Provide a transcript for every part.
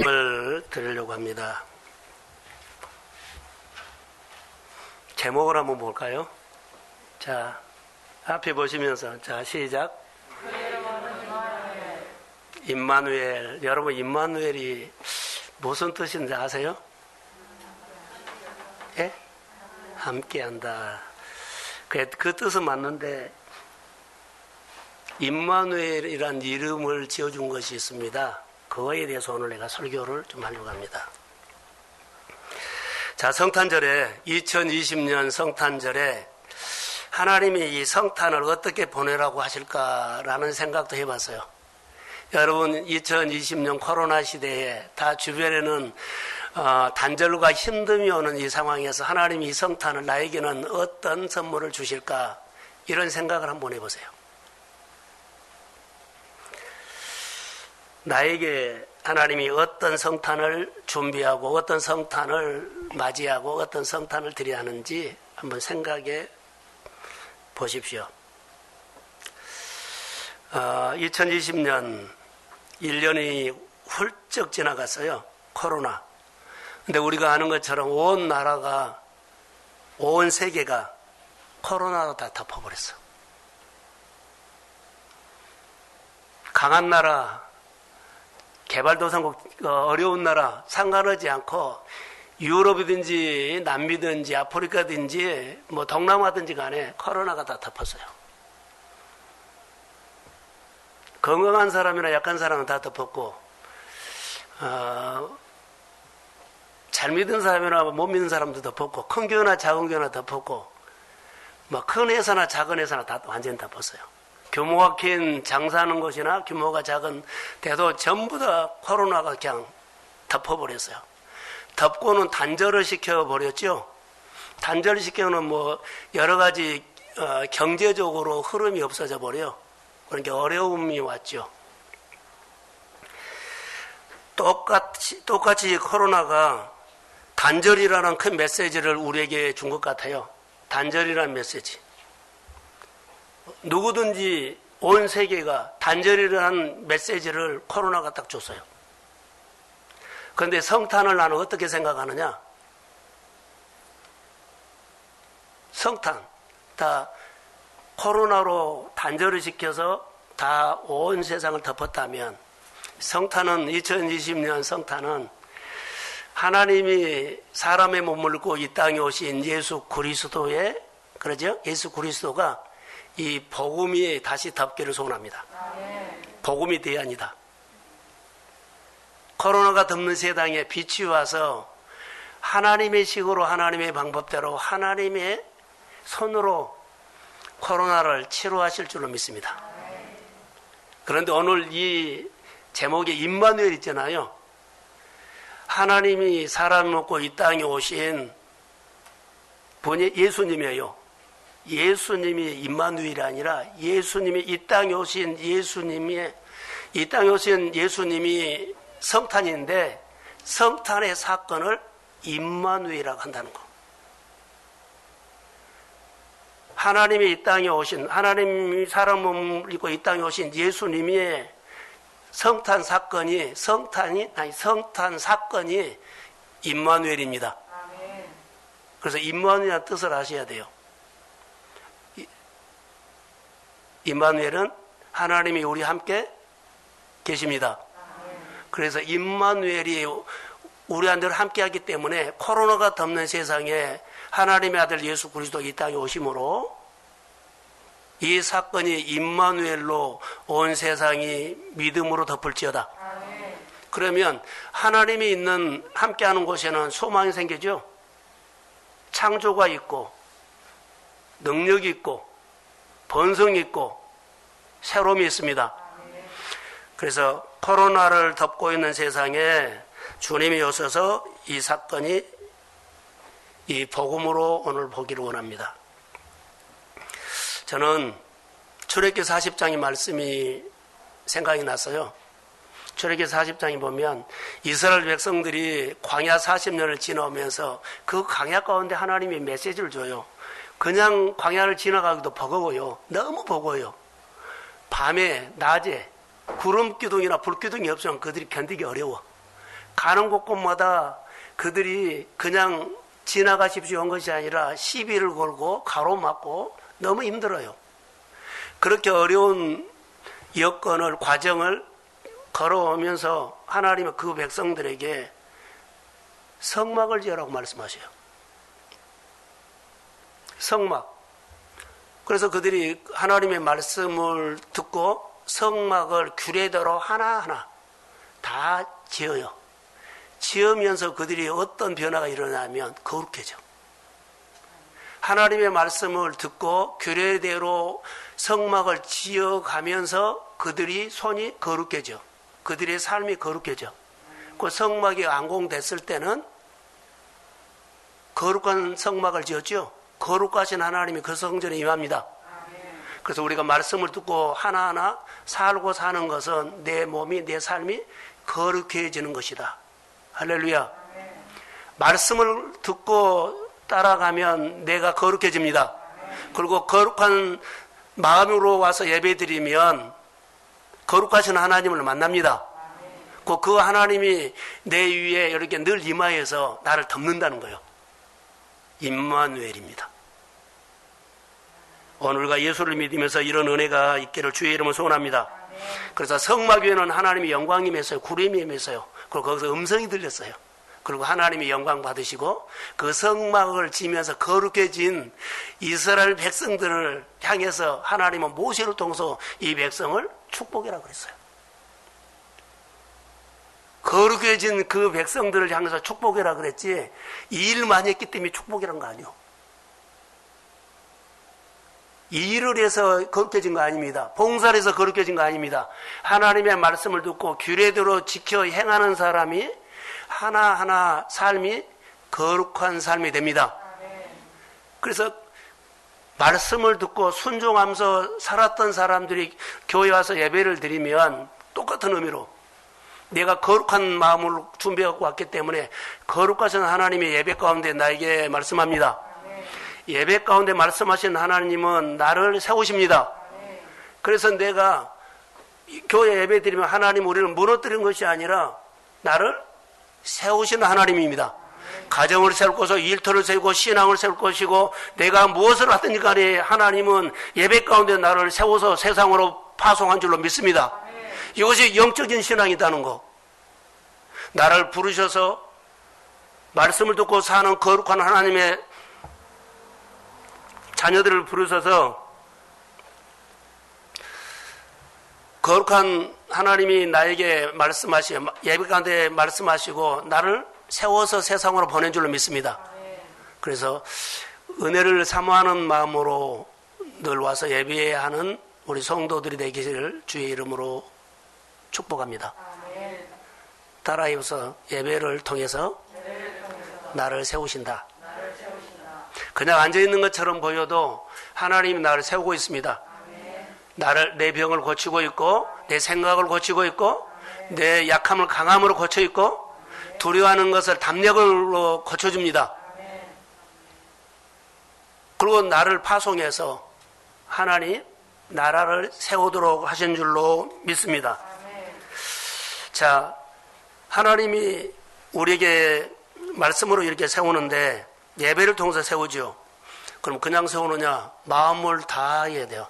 을 드리려고 합니다. 제목을 한번 볼까요? 자, 앞에 보시면서 자, 시작. 임마누엘. 여러분, 임마누엘이 무슨 뜻인지 아세요? 예? 함께한다. 그 뜻은 맞는데 임마누엘이란 이름을 지어준 것이 있습니다. 그거에 대해서 오늘 내가 설교를 좀 하려고 합니다. 자, 성탄절에 2020년 성탄절에 하나님이 이 성탄을 어떻게 보내라고 하실까라는 생각도 해봤어요. 여러분, 2020년 코로나 시대에 다 주변에는 단절과 힘듦이 오는 이 상황에서 하나님이 이 성탄을 나에게는 어떤 선물을 주실까, 이런 생각을 한번 해보세요. 나에게 하나님이 어떤 성탄을 준비하고 어떤 성탄을 맞이하고 어떤 성탄을 드려야 하는지 한번 생각해 보십시오. 2020년 1년이 훌쩍 지나갔어요. 코로나. 근데 우리가 아는 것처럼 온 나라가, 온 세계가 코로나로 다 덮어버렸어. 강한 나라, 개발도상국, 어려운 나라 상관하지 않고 유럽이든지 남미든지 아프리카든지 뭐 동남아든지 간에 코로나가 다 덮었어요. 건강한 사람이나 약한 사람은 다 덮었고, 잘 믿는 사람이나 못 믿는 사람도 덮었고, 큰 교회나 작은 교회나 덮었고, 뭐 큰 회사나 작은 회사나 다 완전히 덮었어요. 규모가 큰 장사하는 곳이나 규모가 작은 데도 전부 다 코로나가 그냥 덮어버렸어요. 덮고는 단절을 시켜버렸죠. 단절을 시켜는 뭐 여러 가지 경제적으로 흐름이 없어져 버려. 그러니까 어려움이 왔죠. 똑같이 코로나가 단절이라는 큰 메시지를 우리에게 준 것 같아요. 단절이라는 메시지. 누구든지 온 세계가 단절이라는 메시지를 코로나가 딱 줬어요. 그런데 성탄을 나는 어떻게 생각하느냐? 성탄, 다 코로나로 단절을 시켜서 다 온 세상을 덮었다면, 성탄은 2020년 성탄은 하나님이 사람의 몸을 입고 이 땅에 오신 예수 그리스도의, 그러죠? 예수 그리스도가 이 복음이 다시 덮기를 소원합니다. 복음이 대안이다. 코로나가 덮는 세상에 빛이 와서 하나님의 식으로, 하나님의 방법대로, 하나님의 손으로 코로나를 치료하실 줄로 믿습니다. 그런데 오늘 이 제목에 임마누엘 있잖아요. 하나님이 사람 먹고 이 땅에 오신 분이 예수님이에요. 예수님이 임마누엘이 아니라 예수님이 이 땅에 오신 예수님이 성탄인데, 성탄의 사건을 임마누엘이라고 한다는 거. 하나님이 이 땅에 오신, 하나님이 사람 몸을 입고 이 땅에 오신 예수님의 성탄 사건이 임마누엘입니다. 그래서 임마누엘이라는 뜻을 아셔야 돼요. 임마누엘은 하나님이 우리 함께 계십니다. 그래서 임마누엘이 우리한테 함께 하기 때문에 코로나가 덮는 세상에 하나님의 아들 예수 그리스도 이 땅에 오심으로 이 사건이 임마누엘로 온 세상이 믿음으로 덮을지어다. 그러면 하나님이 있는, 함께하는 곳에는 소망이 생기죠. 창조가 있고 능력이 있고 번성이 있고 새로움이 있습니다. 그래서 코로나를 덮고 있는 세상에 주님이 오셔서 이 사건이 이 복음으로 오늘 보기를 원합니다. 저는 출애굽기 40장의 말씀이 생각이 났어요. 출애굽기 40장에 보면 이스라엘 백성들이 광야 40년을 지나오면서 그 광야 가운데 하나님이 메시지를 줘요. 그냥 광야를 지나가기도 버거워요. 너무 버거워요. 밤에 낮에 구름 기둥이나 불 기둥이 없으면 그들이 견디기 어려워. 가는 곳곳마다 그들이 그냥 지나가십시오 한 것이 아니라 시비를 걸고 가로막고 너무 힘들어요. 그렇게 어려운 여건을, 과정을 걸어오면서 하나님은 그 백성들에게 성막을 지으라고 말씀하셔요. 성막. 그래서 그들이 하나님의 말씀을 듣고 성막을 규례대로 하나하나 다 지어요. 지으면서 그들이 어떤 변화가 일어나면 거룩해져. 하나님의 말씀을 듣고 규례대로 성막을 지어가면서 그들이 손이 거룩해져. 그들의 삶이 거룩해져. 그 성막이 완공됐을 때는 거룩한 성막을 지었죠. 거룩하신 하나님이 그 성전에 임합니다. 그래서 우리가 말씀을 듣고 하나하나 살고 사는 것은 내 몸이, 내 삶이 거룩해지는 것이다. 할렐루야. 말씀을 듣고 따라가면 내가 거룩해집니다. 그리고 거룩한 마음으로 와서 예배드리면 거룩하신 하나님을 만납니다. 그 하나님이 내 위에 이렇게 늘 임하여서 나를 덮는다는 거예요. 임마누엘입니다. 오늘과 예수를 믿으면서 이런 은혜가 있기를 주의 이름으로 소원합니다. 그래서 성막 위에는 하나님의 영광이 임했어요. 구름이 임했어요. 그리고 거기서 음성이 들렸어요. 그리고 하나님이 영광 받으시고 그 성막을 지면서 거룩해진 이스라엘 백성들을 향해서 하나님은 모세를 통해서 이 백성을 축복이라고 그랬어요. 거룩해진 그 백성들을 향해서 축복이라고 그랬지 이 일만 했기 때문에 축복이란 거 아니에요. 이 일을 해서 거룩해진 거 아닙니다. 봉사를 해서 거룩해진 거 아닙니다. 하나님의 말씀을 듣고 규례대로 지켜 행하는 사람이 하나하나 삶이 거룩한 삶이 됩니다. 그래서 말씀을 듣고 순종하면서 살았던 사람들이 교회 와서 예배를 드리면 똑같은 의미로 내가 거룩한 마음을 준비하고 왔기 때문에 거룩하신 하나님의 예배 가운데 나에게 말씀합니다. 예배 가운데 말씀하신 하나님은 나를 세우십니다. 그래서 내가 교회 예배 드리면 하나님 우리를 무너뜨리는 것이 아니라 나를 세우시는 하나님입니다. 가정을 세울 것이고 일터를 세우고 신앙을 세울 것이고 내가 무엇을 하든지 간에 하나님은 예배 가운데 나를 세워서 세상으로 파송한 줄로 믿습니다. 이것이 영적인 신앙이라는 거. 나를 부르셔서 말씀을 듣고 사는 거룩한 하나님의 자녀들을 부르셔서 거룩한 하나님이 나에게 예배 가운데 말씀하시고 나를 세워서 세상으로 보낸 줄로 믿습니다. 그래서 은혜를 사모하는 마음으로 늘 와서 예배하는 우리 성도들이 되기를 주의 이름으로 축복합니다. 따라해서 예배를 통해서 나를 세우신다. 그냥 앉아있는 것처럼 보여도 하나님이 나를 세우고 있습니다. 내 병을 고치고 있고 내 생각을 고치고 있고 내 약함을 강함으로 고쳐 있고 두려워하는 것을 담력으로 고쳐줍니다. 그리고 나를 파송해서 하나님 나라를 세우도록 하신 줄로 믿습니다. 자, 하나님이 우리에게 말씀으로 이렇게 세우는데 예배를 통해서 세우죠. 그럼 그냥 세우느냐? 마음을 다해야 돼요.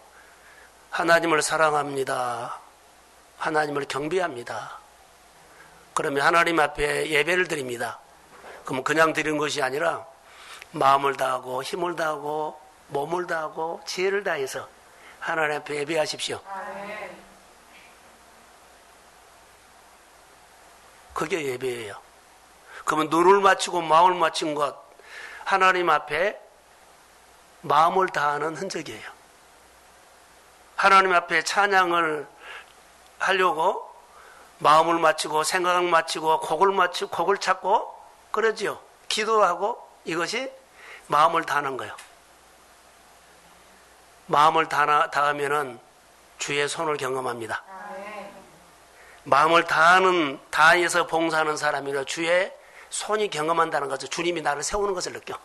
하나님을 사랑합니다. 하나님을 경배합니다. 그러면 하나님 앞에 예배를 드립니다. 그럼 그냥 드리는 것이 아니라 마음을 다하고 힘을 다하고 몸을 다하고 지혜를 다해서 하나님 앞에 예배하십시오. 그게 예배예요. 그러면 눈을 맞추고 마음을 맞춘 것 하나님 앞에 마음을 다하는 흔적이에요. 하나님 앞에 찬양을 하려고 마음을 맞추고 생각을 맞추고 곡을 찾고 그러지요. 기도하고 이것이 마음을 다하는 거예요. 마음을 다하면은 주의 손을 경험합니다. 마음을 다해서 봉사하는 사람이라 주의 손이 경험한다는 거죠. 주님이 나를 세우는 것을 느껴.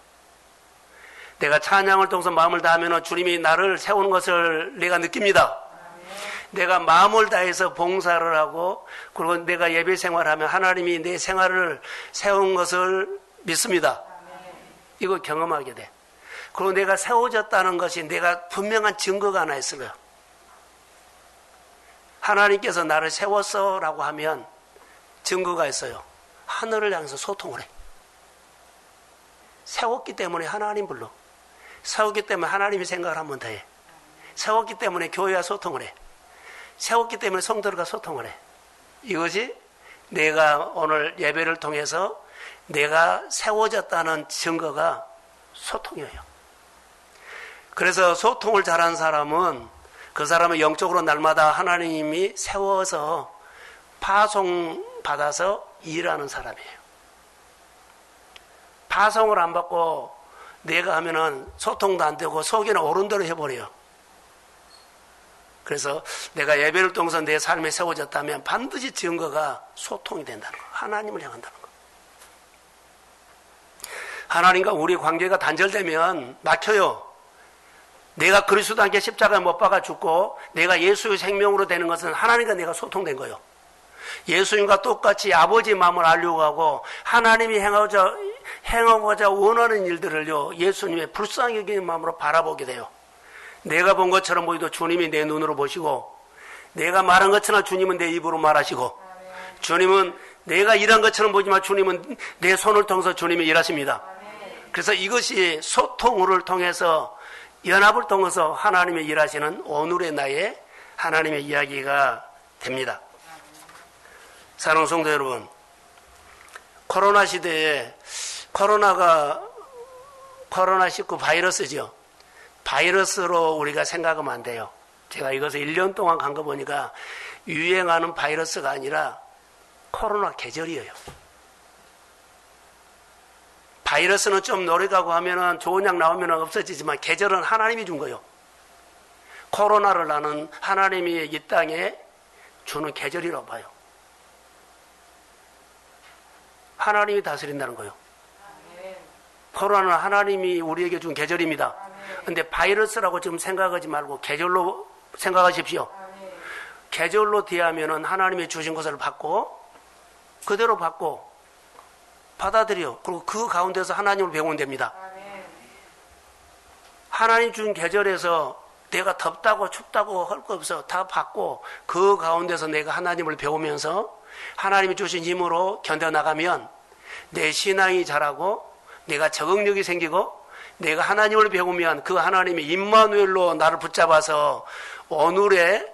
내가 찬양을 통해서 마음을 다하면 주님이 나를 세우는 것을 내가 느낍니다. 내가 마음을 다해서 봉사를 하고 그리고 내가 예배 생활하면 하나님이 내 생활을 세운 것을 믿습니다. 이거 경험하게 돼. 그리고 내가 세워졌다는 것이 내가 분명한 증거가 하나 있어요. 하나님께서 나를 세웠어 라고 하면 증거가 있어요. 하늘을 향해서 소통을 해. 세웠기 때문에 하나님 불러. 세웠기 때문에 하나님이 생각을 한 번 더 해. 세웠기 때문에 교회와 소통을 해. 세웠기 때문에 성도들과 소통을 해. 이것이 내가 오늘 예배를 통해서 내가 세워졌다는 증거가 소통이에요. 그래서 소통을 잘하는 사람은 그 사람은 영적으로 날마다 하나님이 세워서 파송받아서 일하는 사람이에요. 파송을 안 받고 내가 하면은 소통도 안 되고 속이나 옳은 대로 해버려요. 그래서 내가 예배를 통해서 내 삶에 세워졌다면 반드시 증거가 소통이 된다는 거. 하나님을 향한다는 거. 하나님과 우리 관계가 단절되면 막혀요. 내가 그리스도 함께 십자가에 못 박아 죽고 내가 예수의 생명으로 되는 것은 하나님과 내가 소통된 거예요. 예수님과 똑같이 아버지 마음을 알려고 하고 하나님이 행하고자 원하는 일들을요 예수님의 불쌍히 여기는 마음으로 바라보게 돼요. 내가 본 것처럼 보이도 주님이 내 눈으로 보시고 내가 말한 것처럼 주님은 내 입으로 말하시고 주님은 내가 일한 것처럼 보지만 주님은 내 손을 통해서 주님이 일하십니다. 그래서 이것이 소통을 통해서 연합을 통해서 하나님의 일하시는 오늘의 나의 하나님의 이야기가 됩니다. 사랑하는 성도 여러분, 코로나 시대에 코로나19 바이러스죠. 바이러스로 우리가 생각하면 안 돼요. 제가 이것을 1년 동안 간 거 보니까 유행하는 바이러스가 아니라 코로나 계절이에요. 바이러스는 좀 노래가고 하면은 좋은 약 나오면 없어지지만 계절은 하나님이 준 거예요. 코로나를 나는 하나님이 이 땅에 주는 계절이라고 봐요. 하나님이 다스린다는 거예요. 코로나는 하나님이 우리에게 준 계절입니다. 그런데 바이러스라고 지금 생각하지 말고 계절로 생각하십시오. 계절로 대하면은 하나님이 주신 것을 받고 그대로 받고 받아들여. 그리고 그 가운데서 하나님을 배우면 됩니다. 하나님 준 계절에서 내가 덥다고 춥다고 할 거 없어. 다 받고 그 가운데서 내가 하나님을 배우면서 하나님이 주신 힘으로 견뎌나가면 내 신앙이 자라고 내가 적응력이 생기고 내가 하나님을 배우면 그 하나님이 임마누엘로 나를 붙잡아서 오늘의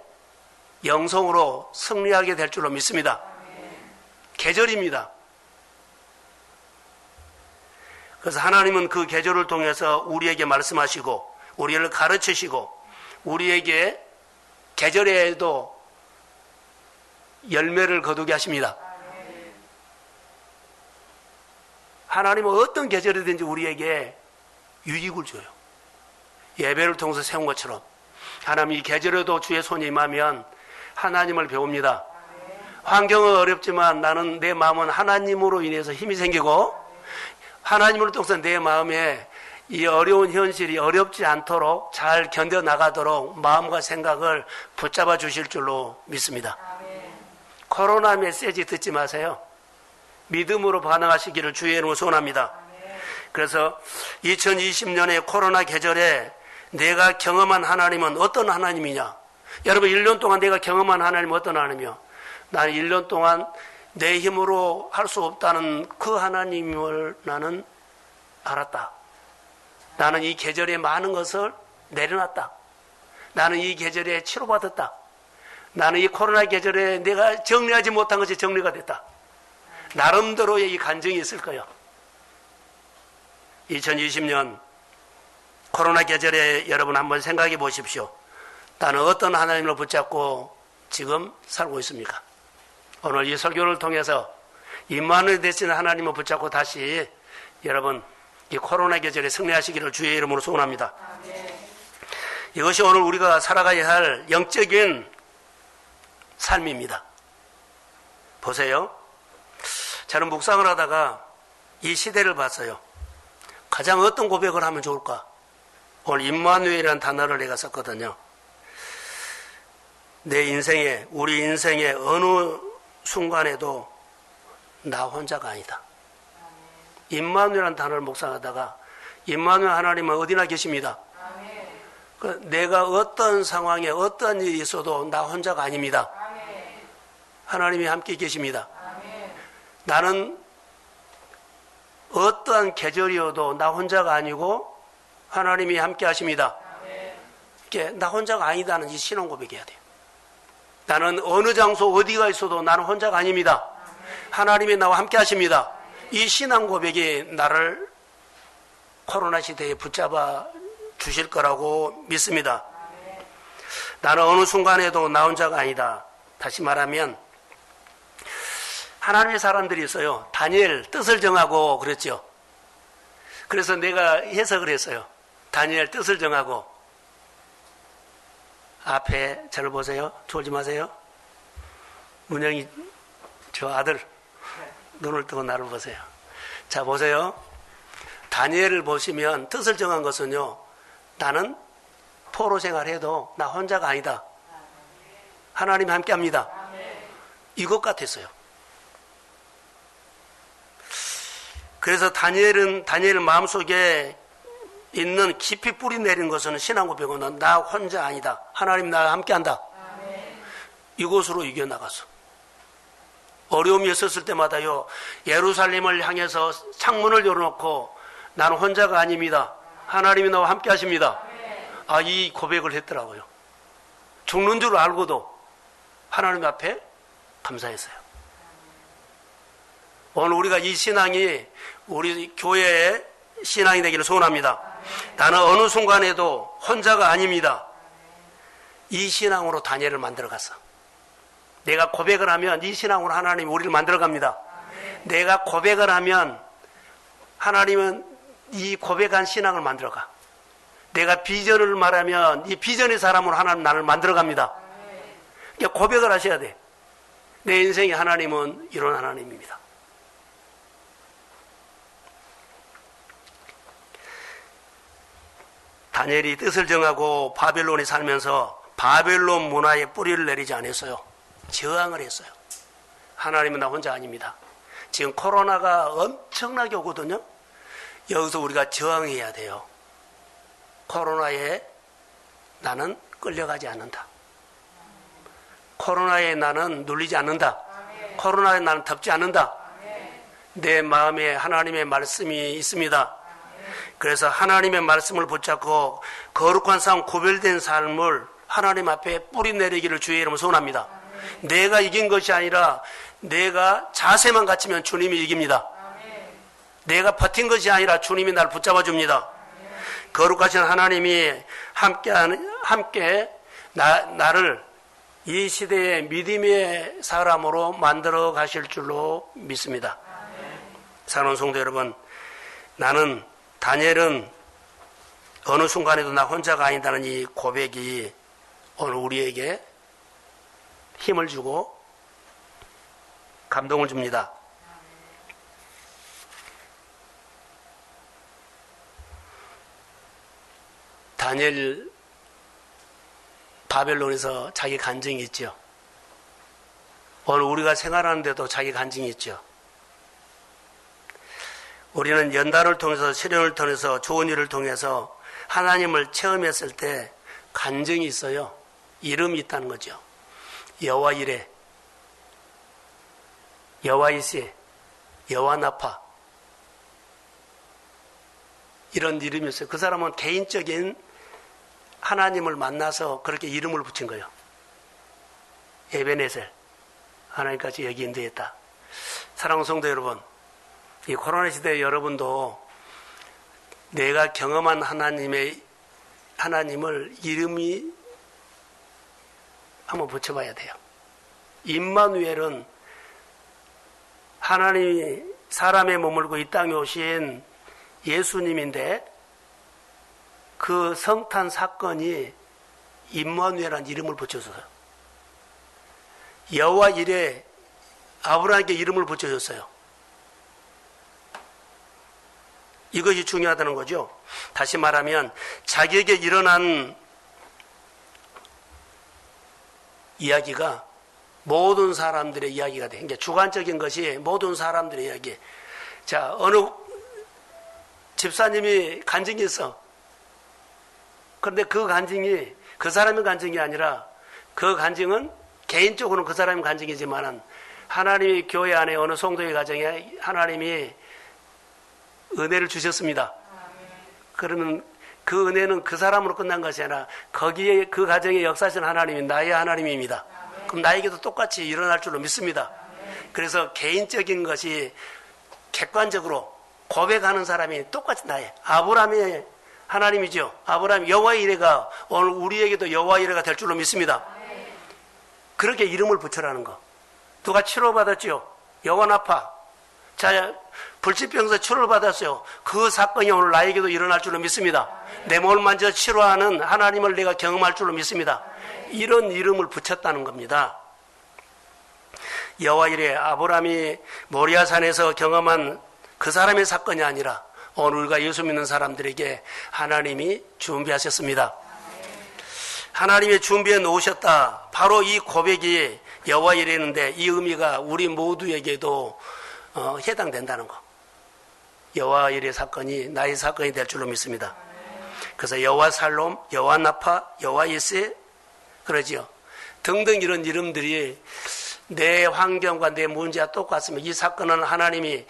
영성으로 승리하게 될 줄로 믿습니다. 계절입니다. 그래서 하나님은 그 계절을 통해서 우리에게 말씀하시고 우리를 가르치시고 우리에게 계절에도 열매를 거두게 하십니다. 하나님은 어떤 계절이든지 우리에게 유익을 줘요. 예배를 통해서 세운 것처럼 하나님 이 계절에도 주의 손이 임하면 하나님을 배웁니다. 환경은 어렵지만 나는 내 마음은 하나님으로 인해서 힘이 생기고 하나님을 통해서 내 마음에 이 어려운 현실이 어렵지 않도록 잘 견뎌나가도록 마음과 생각을 붙잡아 주실 줄로 믿습니다. 코로나 메시지 듣지 마세요. 믿음으로 반응하시기를 주의 이름으로 소원합니다. 그래서 2020년의 코로나 계절에 내가 경험한 하나님은 어떤 하나님이냐? 여러분 1년 동안 내가 경험한 하나님은 어떤 하나님이요? 나는 1년 동안 내 힘으로 할 수 없다는 그 하나님을 나는 알았다. 나는 이 계절에 많은 것을 내려놨다. 나는 이 계절에 치료받았다. 나는 이 코로나 계절에 내가 정리하지 못한 것이 정리가 됐다. 나름대로의 이 간증이 있을 거예요. 2020년 코로나 계절에 여러분 한번 생각해 보십시오. 나는 어떤 하나님을 붙잡고 지금 살고 있습니까? 오늘 이 설교를 통해서 임마누엘 되시는 하나님을 붙잡고 다시 여러분 이 코로나 계절에 승리하시기를 주의 이름으로 소원합니다. 이것이 오늘 우리가 살아가야 할 영적인 삶입니다. 보세요. 저는 묵상을 하다가 이 시대를 봤어요. 가장 어떤 고백을 하면 좋을까? 오늘 임마누엘이라는 단어를 내가 썼거든요. 내 인생에, 우리 인생의 어느 순간에도 나 혼자가 아니다. 임마누엘이라는 단어를 묵상하다가 임마누엘 하나님은 어디나 계십니다. 내가 어떤 상황에 어떤 일이 있어도 나 혼자가 아닙니다. 하나님이 함께 계십니다. 나는 어떠한 계절이어도 나 혼자가 아니고 하나님이 함께 하십니다. 나 혼자가 아니다는 이 신앙 고백해야 돼요. 나는 어느 장소 어디가 있어도 나는 혼자가 아닙니다. 하나님이 나와 함께 하십니다. 이 신앙 고백이 나를 코로나 시대에 붙잡아 주실 거라고 믿습니다. 나는 어느 순간에도 나 혼자가 아니다. 다시 말하면 하나님의 사람들이 있어요. 다니엘 뜻을 정하고 그랬죠. 그래서 내가 해석을 했어요. 다니엘 뜻을 정하고 앞에 저를 보세요. 졸지 마세요. 문영이 저 아들 눈을 뜨고 나를 보세요. 자 보세요. 다니엘을 보시면 뜻을 정한 것은요. 나는 포로 생활해도 나 혼자가 아니다. 하나님이 함께합니다. 이것 같았어요. 그래서 다니엘 마음속에 있는 깊이 뿌리 내린 것은 신앙 고백은 나 혼자 아니다. 하나님 나와 함께한다. 이곳으로 이겨나가서 어려움이 있었을 때마다요. 예루살렘을 향해서 창문을 열어놓고 나는 혼자가 아닙니다. 하나님이 나와 함께 하십니다. 이 고백을 했더라고요. 죽는 줄 알고도 하나님 앞에 감사했어요. 오늘 우리가 이 신앙이 우리 교회의 신앙이 되기를 소원합니다. 나는 어느 순간에도 혼자가 아닙니다. 이 신앙으로 다니엘을 만들어갔어. 내가 고백을 하면 이 신앙으로 하나님이 우리를 만들어갑니다. 내가 고백을 하면 하나님은 이 고백한 신앙을 만들어가. 내가 비전을 말하면 이 비전의 사람으로 하나님 나를 만들어갑니다. 그러니까 고백을 하셔야 돼. 내 인생의 하나님은 이런 하나님입니다. 다니엘이 뜻을 정하고 바벨론에 살면서 바벨론 문화에 뿌리를 내리지 않았어요. 저항을 했어요. 하나님은 나 혼자 아닙니다. 지금 코로나가 엄청나게 오거든요. 여기서 우리가 저항해야 돼요. 코로나에 나는 끌려가지 않는다. 코로나에 나는 눌리지 않는다. 코로나에 나는 덮지 않는다. 내 마음에 하나님의 말씀이 있습니다. 그래서 하나님의 말씀을 붙잡고 거룩한 삶, 구별된 삶을 하나님 앞에 뿌리 내리기를 주의 이름으로 소원합니다. 내가 이긴 것이 아니라 내가 자세만 갖추면 주님이 이깁니다. 내가 버틴 것이 아니라 주님이 나를 붙잡아 줍니다. 거룩하신 하나님이 함께 나를 이 시대의 믿음의 사람으로 만들어 가실 줄로 믿습니다. 사랑하는 성도 여러분, 나는 다니엘은 어느 순간에도 나 혼자가 아니다는 이 고백이 오늘 우리에게 힘을 주고 감동을 줍니다. 다니엘 바벨론에서 자기 간증이 있죠. 오늘 우리가 생활하는데도 자기 간증이 있죠. 우리는 연단을 통해서 시련을 통해서 좋은 일을 통해서 하나님을 체험했을 때 간증이 있어요. 이름이 있다는 거죠. 여호와 이레, 여호와 이세, 여호와 나파, 이런 이름이 있어요. 그 사람은 개인적인 하나님을 만나서 그렇게 이름을 붙인 거예요. 에베네셀, 하나님까지 여기 인도했다. 사랑하는 성도 여러분, 이 코로나 시대에 여러분도 내가 경험한 하나님을 이름이 한번 붙여봐야 돼요. 임마누엘은 하나님이 사람의 머물고 이 땅에 오신 예수님인데 그 성탄 사건이 임마누엘이라는 이름을 붙여줬어요. 여호와 이레, 아브라함에게 이름을 붙여줬어요. 이것이 중요하다는 거죠. 다시 말하면 자기에게 일어난 이야기가 모든 사람들의 이야기가 돼. 그러니까 주관적인 것이 모든 사람들의 이야기. 자, 어느 집사님이 간증이 있어. 그런데 그 간증이 그 사람의 간증이 아니라 그 간증은 개인적으로는 그 사람의 간증이지만은 하나님이 교회 안에 어느 성도의 가정에 하나님이 은혜를 주셨습니다. 그러면 그 은혜는 그 사람으로 끝난 것이 아니라 거기에 그 가정에 역사하신 하나님이 나의 하나님입니다. 그럼 나에게도 똑같이 일어날 줄로 믿습니다. 그래서 개인적인 것이 객관적으로 고백하는 사람이 똑같이 나의 아브라함의 하나님이죠. 아브라함 여호와의 이레가 오늘 우리에게도 여호와의 이레가 될 줄로 믿습니다. 그렇게 이름을 붙여라는 거. 누가 치료받았죠? 여관 아파. 자, 불치병에서 치료를 받았어요. 그 사건이 오늘 나에게도 일어날 줄로 믿습니다. 내 몸을 만져 치료하는 하나님을 내가 경험할 줄로 믿습니다. 이런 이름을 붙였다는 겁니다. 여호와 이레 아브라함이 모리아산에서 경험한 그 사람의 사건이 아니라 오늘 우리가 예수 믿는 사람들에게 하나님이 준비하셨습니다. 하나님이 준비해 놓으셨다. 바로 이 고백이 여호와 이레인데 이 의미가 우리 모두에게도 해당된다는 거. 여호와 이레 사건이 나의 사건이 될 줄로 믿습니다. 그래서 여호와 살롬, 여호와 나파, 여호와 이세 그러지요. 등등 이런 이름들이 내 환경과 내 문제와 똑같으면 이 사건은 하나님이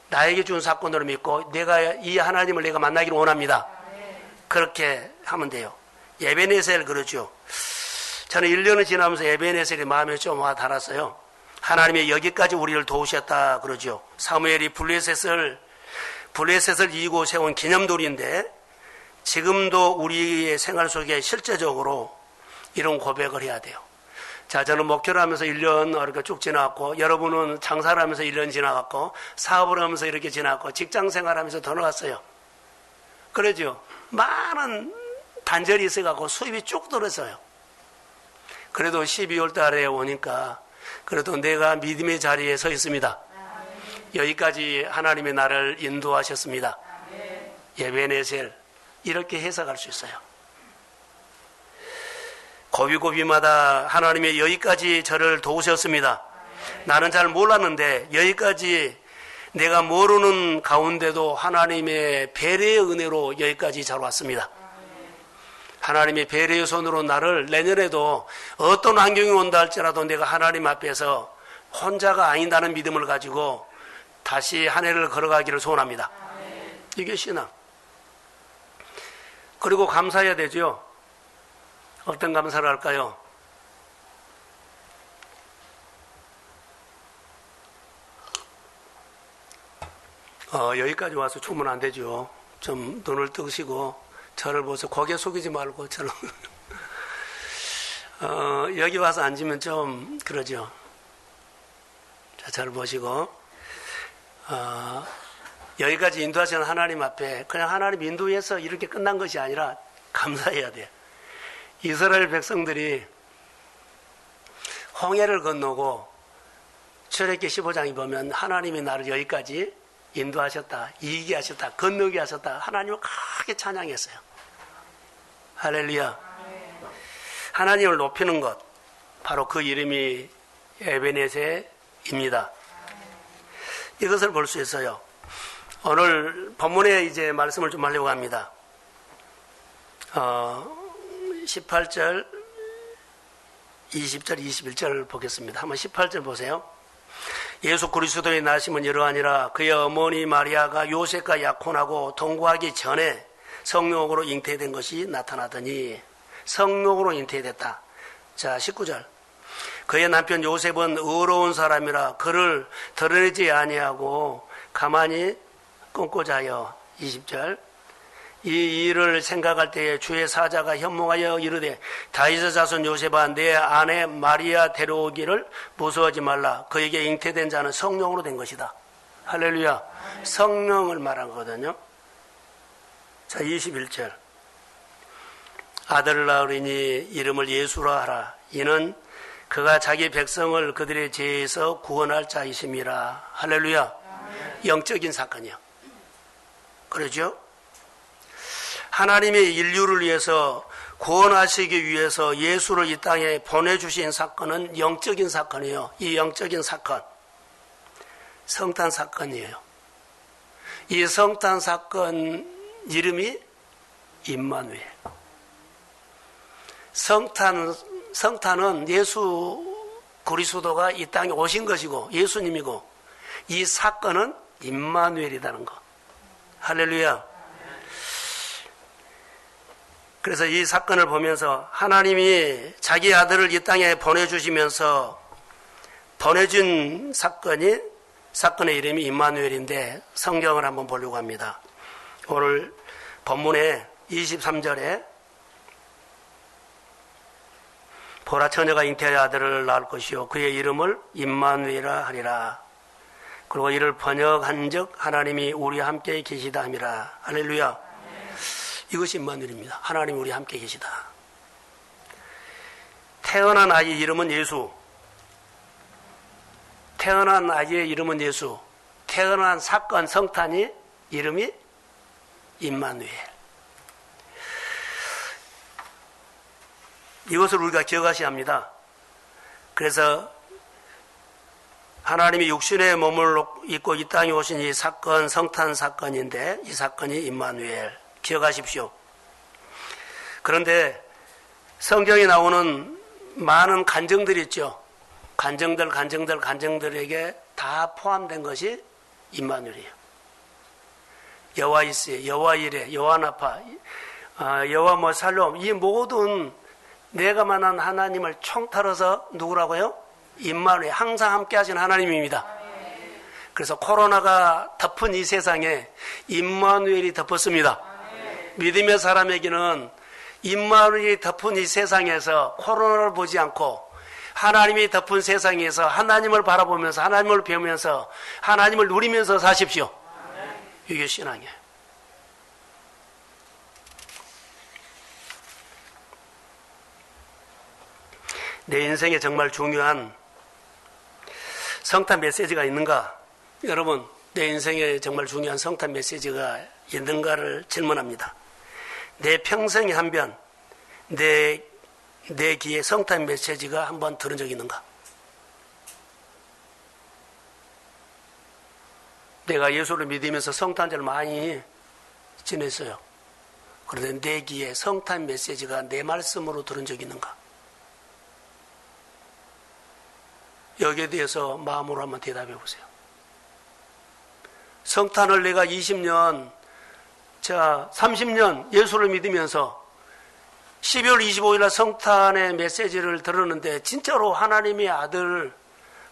나에게 준 사건으로 믿고 내가 이 하나님을 내가 만나기를 원합니다. 그렇게 하면 돼요. 에베네셀 그러죠. 저는 1년을 지나면서 에베네셀이 마음에 좀 와 닿았어요. 하나님이 여기까지 우리를 도우셨다 그러죠. 사무엘이 블레셋을 이고 세운 기념돌인데 지금도 우리의 생활 속에 실제적으로 이런 고백을 해야 돼요. 자, 저는 목회를 하면서 1년 이렇게 쭉 지나갔고, 여러분은 장사를 하면서 1년 지나갔고, 사업을 하면서 이렇게 지나갔고, 직장 생활하면서 더 나갔어요. 그러죠. 많은 단절이 있어갖고 수입이 쭉 떨어져요. 그래도 12월 달에 오니까 그래도 내가 믿음의 자리에 서 있습니다. 여기까지 하나님의 나를 인도하셨습니다. 에베네셀 이렇게 해석할 수 있어요. 고비고비마다 하나님의 여기까지 저를 도우셨습니다. 나는 잘 몰랐는데 여기까지 내가 모르는 가운데도 하나님의 배려의 은혜로 여기까지 잘 왔습니다. 하나님의 배려의 손으로 나를 내년에도 어떤 환경이 온다 할지라도 내가 하나님 앞에서 혼자가 아닌다는 믿음을 가지고 다시 한 해를 걸어가기를 소원합니다. 이게 신앙. 그리고 감사해야 되죠. 어떤 감사를 할까요? 여기까지 와서 주면 안 되죠. 좀 눈을 뜨시고 저를 보세요. 고개 숙이지 말고 저를 여기 와서 앉으면 좀 그러죠. 자, 저를 보시고 여기까지 인도하시는 하나님 앞에 그냥 하나님 인도해서 이렇게 끝난 것이 아니라 감사해야 돼요. 이스라엘 백성들이 홍해를 건너고 출애굽기 15장에 보면 하나님이 나를 여기까지 인도하셨다, 이기게 하셨다, 건너게 하셨다, 하나님을 크게 찬양했어요. 할렐루야. 하나님을 높이는 것, 바로 그 이름이 에베네셀입니다. 이것을 볼 수 있어요. 오늘 본문에 이제 말씀을 좀 하려고 합니다. 18절, 20절, 21절 보겠습니다. 한번 18절 보세요. 예수 그리스도의 나심은 이러하니라. 그의 어머니 마리아가 요셉과 약혼하고 동거하기 전에 성령으로 잉태된 것이 나타나더니, 성령으로 잉태됐다. 자, 19절. 그의 남편 요셉은 의로운 사람이라 그를 드러내지 아니하고 가만히 끊고 자여. 20절. 이 일을 생각할 때에 주의 사자가 현몽하여 이르되 다윗의 자손 요셉아 내 아내 마리아 데려오기를 무서워하지 말라. 그에게 잉태된 자는 성령으로 된 것이다. 할렐루야. 성령을 말한 거거든요. 자, 21절. 아들을 낳으리니 이름을 예수라 하라. 이는 그가 자기 백성을 그들의 죄에서 구원할 자이심이라. 할렐루야. 영적인 사건이요. 그러죠? 하나님의 인류를 위해서 구원하시기 위해서 예수를 이 땅에 보내주신 사건은 영적인 사건이에요. 이 영적인 사건, 성탄 사건이에요. 이 성탄 사건 이름이 임마누엘. 성탄은 예수 그리스도가 이 땅에 오신 것이고 예수님이고, 이 사건은 임마누엘이라는 거. 할렐루야. 그래서 이 사건을 보면서 하나님이 자기 아들을 이 땅에 보내주시면서 보내준 사건의 이름이 임마누엘인데, 성경을 한번 보려고 합니다. 오늘 본문에 23절에 보라, 처녀가 잉태하여 아들을 낳을 것이요 그의 이름을 임마누엘이라 하리라. 그리고 이를 번역한 즉 하나님이 우리와 함께 계시다 함이라. 할렐루야. 이것이 임마누엘입니다. 하나님이 우리와 함께 계시다. 태어난 아이의 이름은 예수. 태어난 아이의 이름은 예수. 태어난 사건, 성탄이 이름이 임마누엘. 이것을 우리가 기억하셔야 합니다. 그래서 하나님이 육신의 몸을 입고 이 땅에 오신 이 사건, 성탄 사건인데, 이 사건이 임마누엘. 기억하십시오. 그런데 성경에 나오는 많은 간증들이 있죠. 간증들에게 다 포함된 것이 임마누엘이에요. 여호와 이스, 여호와 이레, 여호와 나파, 여호와 살롬, 이 모든 내가 만난 하나님을 총탈어서 누구라고요? 임마누엘, 항상 함께 하신 하나님입니다. 그래서 코로나가 덮은 이 세상에 임마누엘이 덮었습니다. 믿음의 사람에게는 임마누엘이 덮은 이 세상에서 코로나를 보지 않고 하나님이 덮은 세상에서 하나님을 바라보면서, 하나님을 배우면서, 하나님을 누리면서 사십시오. 이게 신앙이에요. 내 인생에 정말 중요한 성탄 메시지가 있는가? 여러분, 내 인생에 정말 중요한 성탄 메시지가 있는가를 질문합니다. 내 평생에 한 번, 내 귀에 성탄 메시지가 한번 들은 적이 있는가? 내가 예수를 믿으면서 성탄절을 많이 지냈어요. 그런데 내 귀에 성탄 메시지가 내 말씀으로 들은 적이 있는가? 여기에 대해서 마음으로 한번 대답해 보세요. 성탄을 내가 20년, 30년 예수를 믿으면서 12월 25일 날 성탄의 메시지를 들었는데 진짜로 하나님의 아들,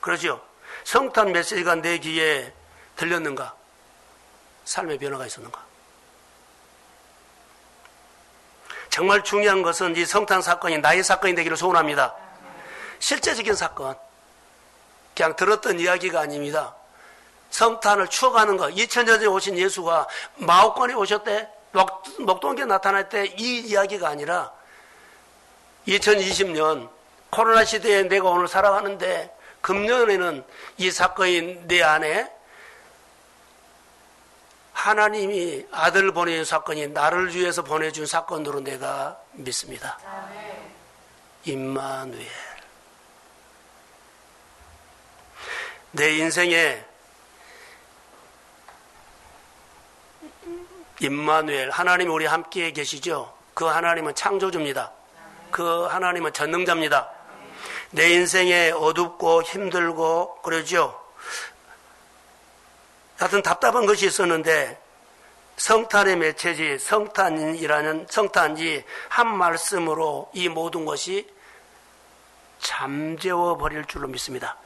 그러죠? 성탄 메시지가 내 귀에 들렸는가? 삶의 변화가 있었는가? 정말 중요한 것은 이 성탄 사건이 나의 사건이 되기를 소원합니다. 실제적인 사건, 그냥 들었던 이야기가 아닙니다. 성탄을 추억하는 것. 2000년 전에 오신 예수가 마옥관에 오셨대, 목동교에 나타날 때 이 이야기가 아니라 2020년 코로나 시대에 내가 오늘 살아가는데 금년에는 이 사건이 내 안에 하나님이 아들을 보내준 사건이 나를 위해서 보내준 사건으로 내가 믿습니다. 임마누엘. 내 인생에 임마누엘, 하나님이 우리 함께 계시죠? 그 하나님은 창조주입니다. 그 하나님은 전능자입니다. 내 인생에 어둡고 힘들고 그러죠? 하여튼 답답한 것이 있었는데 성탄의 메시지, 성탄이 한 말씀으로 이 모든 것이 잠재워 버릴 줄로 믿습니다.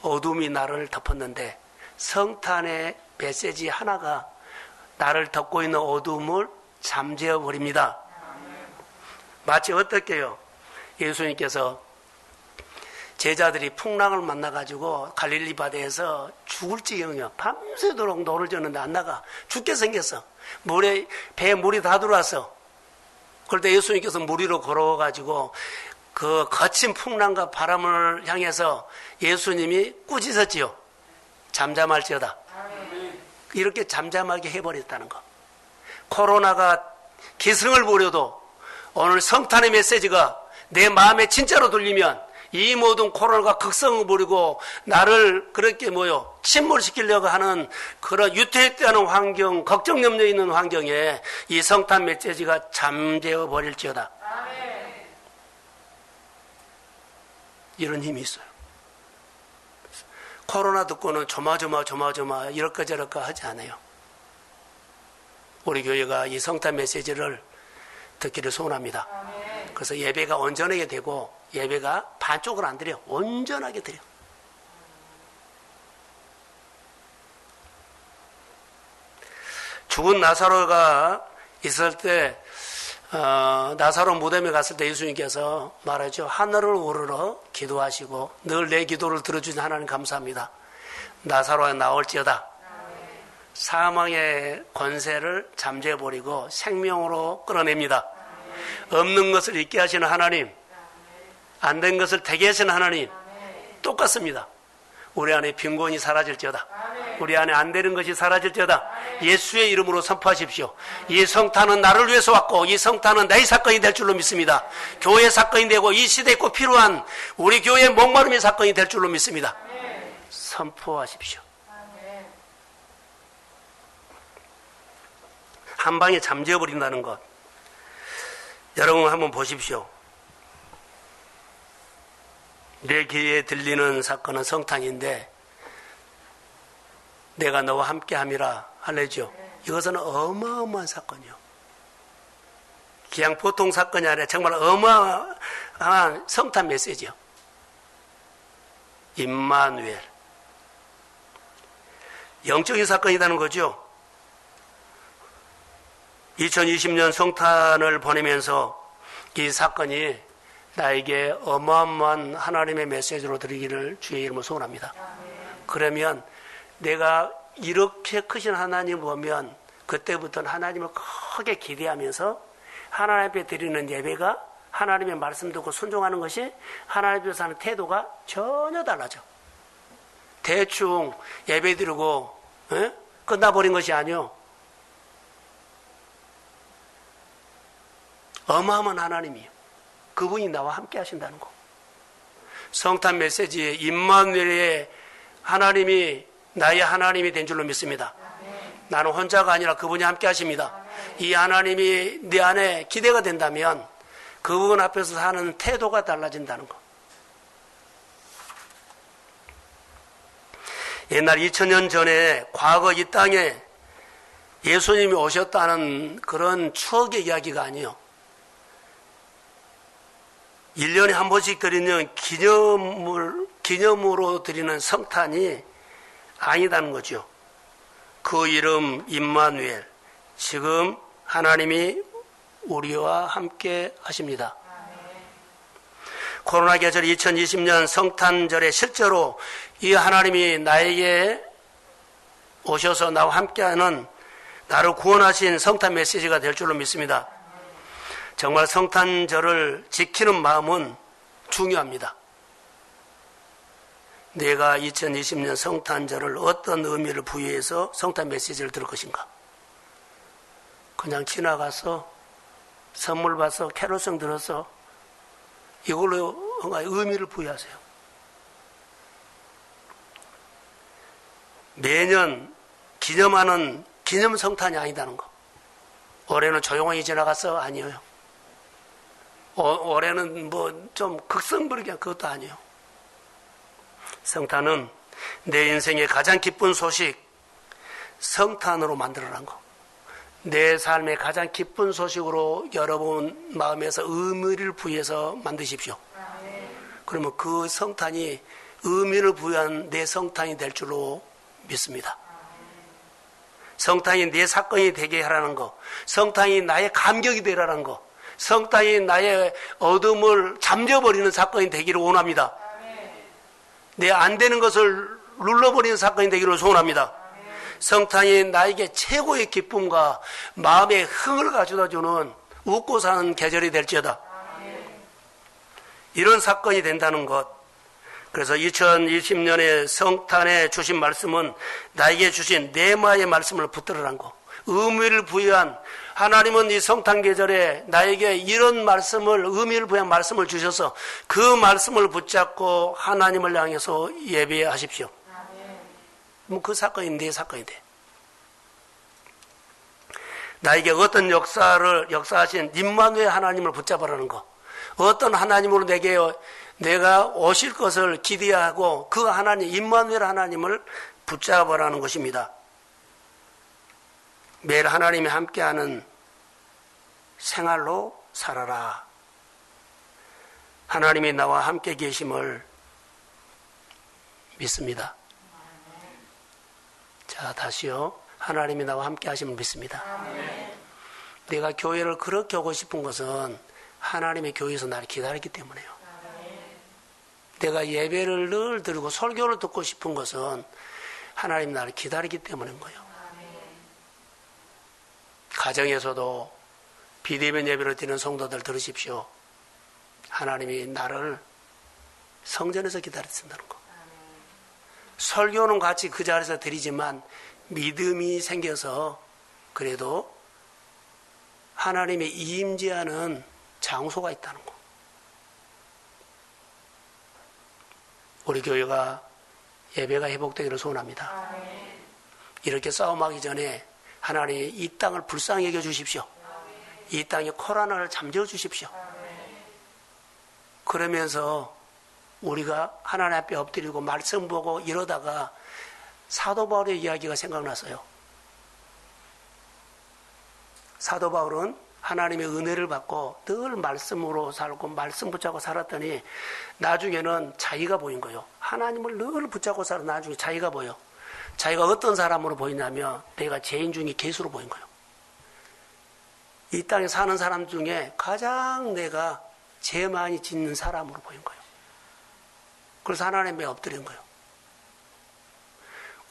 어둠이 나를 덮었는데 성탄의 메시지 하나가 나를 덮고 있는 어둠을 잠재워 버립니다. 마치 어떻게요? 예수님께서 제자들이 풍랑을 만나가지고 갈릴리 바다에서 죽을 지경이요. 밤새도록 노를 젓는데 안 나가. 죽게 생겼어. 배에 물이 다 들어왔어. 그럴 때 예수님께서 물 위로 걸어가지고 그 거친 풍랑과 바람을 향해서 예수님이 꾸짖었지요. 잠잠할지어다. 이렇게 잠잠하게 해버렸다는 거. 코로나가 기승을 부려도 오늘 성탄의 메시지가 내 마음에 진짜로 들리면 이 모든 코로나가 극성을 부리고 나를 그렇게 침몰시키려고 하는 그런 유태했다는 환경, 걱정 염려 있는 환경에 이 성탄 메시지가 잠재워 버릴지어다. 이런 힘이 있어요. 코로나 듣고는 조마조마 이럴까 저럴까 하지 않아요. 우리 교회가 이 성탄 메시지를 듣기를 소원합니다. 그래서 예배가 온전하게 되고 예배가 반쪽을 안 드려. 온전하게 드려. 죽은 나사로가 있을 때 나사로 무덤에 갔을 때 예수님께서 말하죠. 하늘을 우러러 기도하시고 늘 내 기도를 들어주신 하나님 감사합니다. 나사로가 나올지어다. 사망의 권세를 잠재버리고 생명으로 끌어냅니다. 없는 것을 있게 하시는 하나님, 안 된 것을 되게 하시는 하나님, 똑같습니다. 우리 안에 빈곤이 사라질지어다. 우리 안에 안 되는 것이 사라질지어다. 예수의 이름으로 선포하십시오. 이 성탄은 나를 위해서 왔고 이 성탄은 나의 사건이 될 줄로 믿습니다. 교회 사건이 되고 이 시대에 꼭 필요한 우리 교회의 목마름의 사건이 될 줄로 믿습니다. 선포하십시오. 한 방에 잠재워버린다는 것. 여러분 한번 보십시오. 내 귀에 들리는 사건은 성탄인데 내가 너와 함께함이라 할래죠. 이것은 어마어마한 사건이요. 그냥 보통 사건이 아니라 정말 어마어마한 성탄 메시지요. 임마누엘. 영적인 사건이라는 거죠. 2020년 성탄을 보내면서 이 사건이 나에게 어마어마한 하나님의 메시지로 드리기를 주의 이름으로 소원합니다. 그러면 내가 이렇게 크신 하나님을 보면 그때부터는 하나님을 크게 기대하면서 하나님 앞에 드리는 예배가 하나님의 말씀 듣고 순종하는 것이 하나님 앞에서 하는 태도가 전혀 달라져. 대충 예배 드리고 끝나버린 것이 아니요. 어마어마한 하나님이에요. 그분이 나와 함께 하신다는 거. 성탄 메시지에 임마누엘의 하나님이 나의 하나님이 된 줄로 믿습니다. 나는 혼자가 아니라 그분이 함께 하십니다. 이 하나님이 내 안에 기대가 된다면 그분 앞에서 사는 태도가 달라진다는 거. 옛날 2000년 전에 과거 이 땅에 예수님이 오셨다는 그런 추억의 이야기가 아니에요. 1년에 한 번씩 드리는 기념으로 드리는 성탄이 아니다는 거죠. 그 이름 임마누엘. 지금 하나님이 우리와 함께 하십니다. 코로나 계절 2020년 성탄절에 실제로 이 하나님이 나에게 오셔서 나와 함께하는 나를 구원하신 성탄 메시지가 될 줄로 믿습니다. 정말 성탄절을 지키는 마음은 중요합니다. 내가 2020년 성탄절을 어떤 의미를 부여해서 성탄 메시지를 들을 것인가? 그냥 지나가서 선물 받아서 캐롤송 들어서 이걸로 의미를 부여하세요. 매년 기념하는 기념 성탄이 아니다는 거. 올해는 조용히 지나가서 아니에요. 올해는 좀 극성 부리게 그것도 아니에요. 성탄은 내 인생의 가장 기쁜 소식, 성탄으로 만들어낸 거. 내 삶의 가장 기쁜 소식으로 여러분 마음에서 의미를 부여해서 만드십시오. 그러면 그 성탄이 의미를 부여한 내 성탄이 될 줄로 믿습니다. 성탄이 내 사건이 되게 하라는 거, 성탄이 나의 감격이 되라는 거, 성탄이 나의 어둠을 잠재워버리는 사건이 되기를 원합니다. 내 안 되는 것을 눌러버리는 사건이 되기를 소원합니다. 성탄이 나에게 최고의 기쁨과 마음의 흥을 가져다주는 웃고 사는 계절이 될지어다. 이런 사건이 된다는 것. 그래서 2020년에 성탄에 주신 말씀은 나에게 주신 네마의 말씀을 붙들으란 거. 의미를 부여한, 하나님은 이 성탄 계절에 나에게 이런 말씀을, 의미를 부여한 말씀을 주셔서 그 말씀을 붙잡고 하나님을 향해서 예배하십시오. 뭐 그 사건이 내 사건이 돼. 나에게 어떤 역사하신 임마누엘 하나님을 붙잡으라는 거. 어떤 하나님으로 내가 오실 것을 기대하고 그 하나님, 임마누엘 하나님을 붙잡으라는 것입니다. 매일 하나님이 함께하는 생활로 살아라. 하나님이 나와 함께 계심을 믿습니다. 자, 다시요. 하나님이 나와 함께 하심을 믿습니다. 내가 교회를 그렇게 오고 싶은 것은 하나님의 교회에서 나를 기다리기 때문에요. 내가 예배를 늘 드리고 설교를 듣고 싶은 것은 하나님 나를 기다리기 때문인 거예요. 가정에서도 비대면 예배를 드리는 성도들 들으십시오. 하나님이 나를 성전에서 기다리신다는 거. 설교는 같이 그 자리에서 드리지만 믿음이 생겨서 그래도 하나님의 임재하는 장소가 있다는 거. 우리 교회가 예배가 회복되기를 소원합니다. 이렇게 싸움하기 전에 하나님이 이 땅을 불쌍히 여겨주십시오. 이 땅에 코로나를 잠재워 주십시오. 그러면서 우리가 하나님 앞에 엎드리고 말씀 보고 이러다가 사도 바울의 이야기가 생각났어요. 사도 바울은 하나님의 은혜를 받고 늘 말씀으로 살고 말씀 붙잡고 살았더니 나중에는 자기가 보인 거예요. 하나님을 늘 붙잡고 살아 나중에 자기가 보여. 자기가 어떤 사람으로 보이냐면 내가 죄인 중에 개수로 보인 거예요. 이 땅에 사는 사람 중에 가장 내가 죄 많이 짓는 사람으로 보인 거예요. 그래서 하나님에 엎드린 거예요.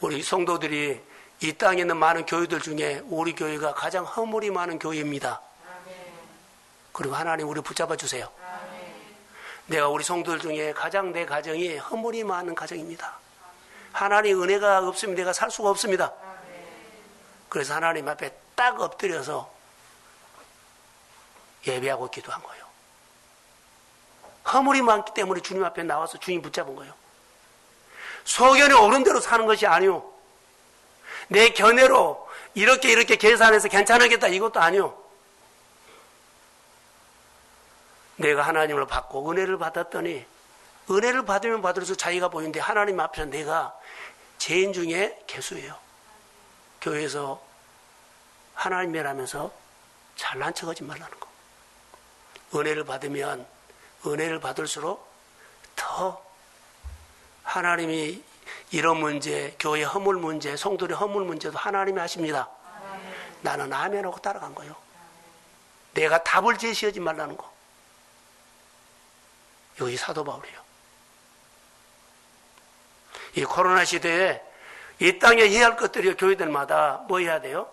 우리 성도들이 이 땅에 있는 많은 교회들 중에 우리 교회가 가장 허물이 많은 교회입니다. 그리고 하나님 우리 붙잡아 주세요. 내가 우리 성도들 중에 가장 내 가정이 허물이 많은 가정입니다. 하나님 은혜가 없으면 내가 살 수가 없습니다. 그래서 하나님 앞에 딱 엎드려서 예배하고 기도한 거예요. 허물이 많기 때문에 주님 앞에 나와서 주님 붙잡은 거예요. 소견에 오른 대로 사는 것이 아니오. 내 견해로 이렇게 계산해서 괜찮겠다 이것도 아니오. 내가 하나님을 받고 은혜를 받았더니 은혜를 받으면 받을수록 자기가 보이는데 하나님 앞에서 내가 죄인 중에 개수예요. 교회에서 하나님이라면서 잘난 척하지 말라는 거. 은혜를 받으면 은혜를 받을수록 더 하나님이 이런 문제, 교회 허물 문제, 성도의 허물 문제도 하나님이 하십니다. 나는 아멘하고 따라간 거예요. 내가 답을 제시하지 말라는 거. 여기 사도 바울이에요. 이 코로나 시대에 이 땅에 해야 할 것들이 교회들마다 뭐 해야 돼요?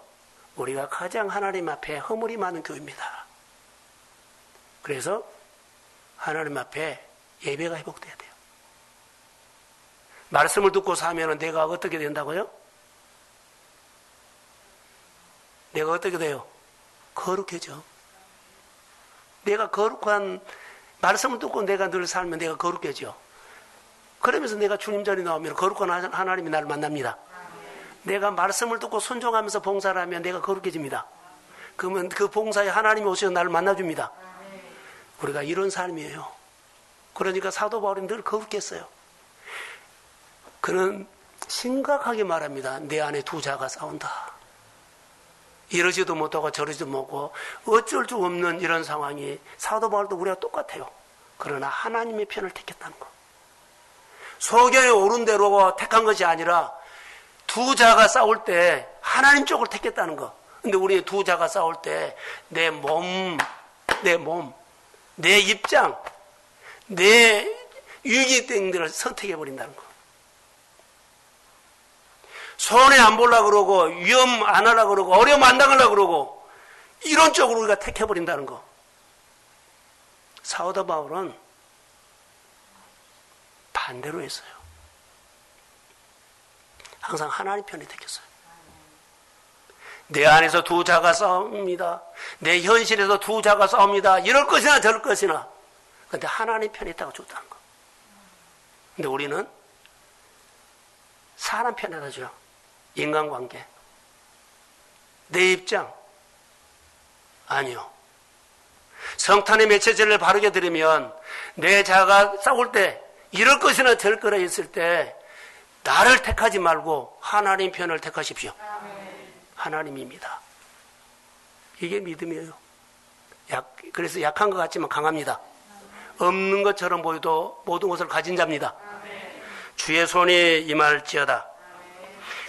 우리가 가장 하나님 앞에 허물이 많은 교회입니다. 그래서 하나님 앞에 예배가 회복돼야 돼요. 말씀을 듣고 사면 내가 어떻게 된다고요? 내가 어떻게 돼요? 거룩해져. 내가 거룩한 말씀을 듣고 내가 늘 살면 내가 거룩해져. 그러면서 내가 주님 자리에 나오면 거룩한 하나님이 나를 만납니다. 내가 말씀을 듣고 순종하면서 봉사를 하면 내가 거룩해집니다. 그러면 그 봉사에 하나님이 오셔서 나를 만나줍니다. 우리가 이런 삶이에요. 그러니까 사도 바울이 늘 거룩했어요. 그는 심각하게 말합니다. 내 안에 두 자가 싸운다. 이러지도 못하고 저러지도 못하고 어쩔 수 없는 이런 상황이 사도 바울도 우리가 똑같아요. 그러나 하나님의 편을 택했다는 거. 소견에 오른 대로 택한 것이 아니라 두 자가 싸울 때 하나님 쪽을 택했다는 거. 근데 우리 두 자가 싸울 때 내 몸, 내 입장, 내 유익 등들을 선택해버린다는 거. 손해 안 보려고 그러고 위험 안 하려고 그러고 어려움 안 당하려고 그러고 이런 쪽으로 우리가 택해버린다는 거. 사도 바울은 반대로 했어요. 항상 하나님 편에 택했어요. 내 안에서 두 자가 싸웁니다. 내 현실에서 두 자가 싸웁니다. 이럴 것이나 저럴 것이나. 근데 하나님 편에 있다고 줬다는 거. 근데 우리는 사람 편에다 줘요. 인간관계. 내 입장. 아니요. 성탄의 메시지를 바르게 들으면 내 자가 싸울 때 이럴 것이나 저럴 거라 했을 때 나를 택하지 말고 하나님 편을 택하십시오. 하나님입니다. 이게 믿음이에요. 그래서 약한 것 같지만 강합니다. 없는 것처럼 보여도 모든 것을 가진 자입니다. 주의 손이 임할지어다.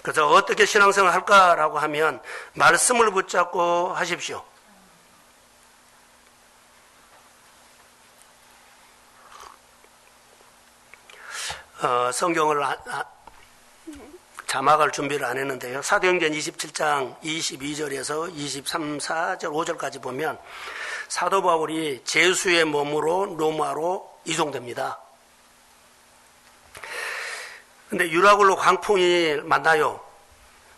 그래서 어떻게 신앙생활을 할까라고 하면 말씀을 붙잡고 하십시오. 성경을 자막할 준비를 안 했는데요. 사도행전 27장 22절에서 23, 4절, 5절까지 보면 사도 바울이 제수의 몸으로 로마로 이송됩니다. 근데 유라굴로 광풍이 만나요.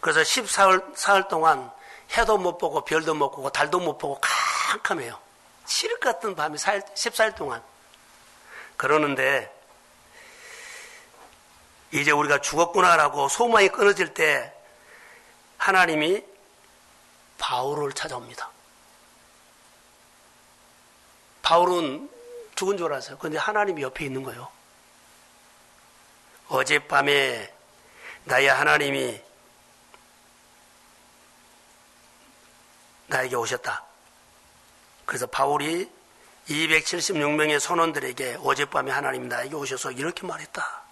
그래서 14일 동안 해도 못 보고 별도 못 보고 달도 못 보고 캄캄해요. 칠흑 같은 밤이 14일 동안. 그러는데 이제 우리가 죽었구나라고 소망이 끊어질 때 하나님이 바울을 찾아옵니다. 바울은 죽은 줄 알았어요. 그런데 하나님이 옆에 있는 거예요. 어젯밤에 나의 하나님이 나에게 오셨다. 그래서 바울이 276명의 선원들에게 어젯밤에 하나님이 나에게 오셔서 이렇게 말했다.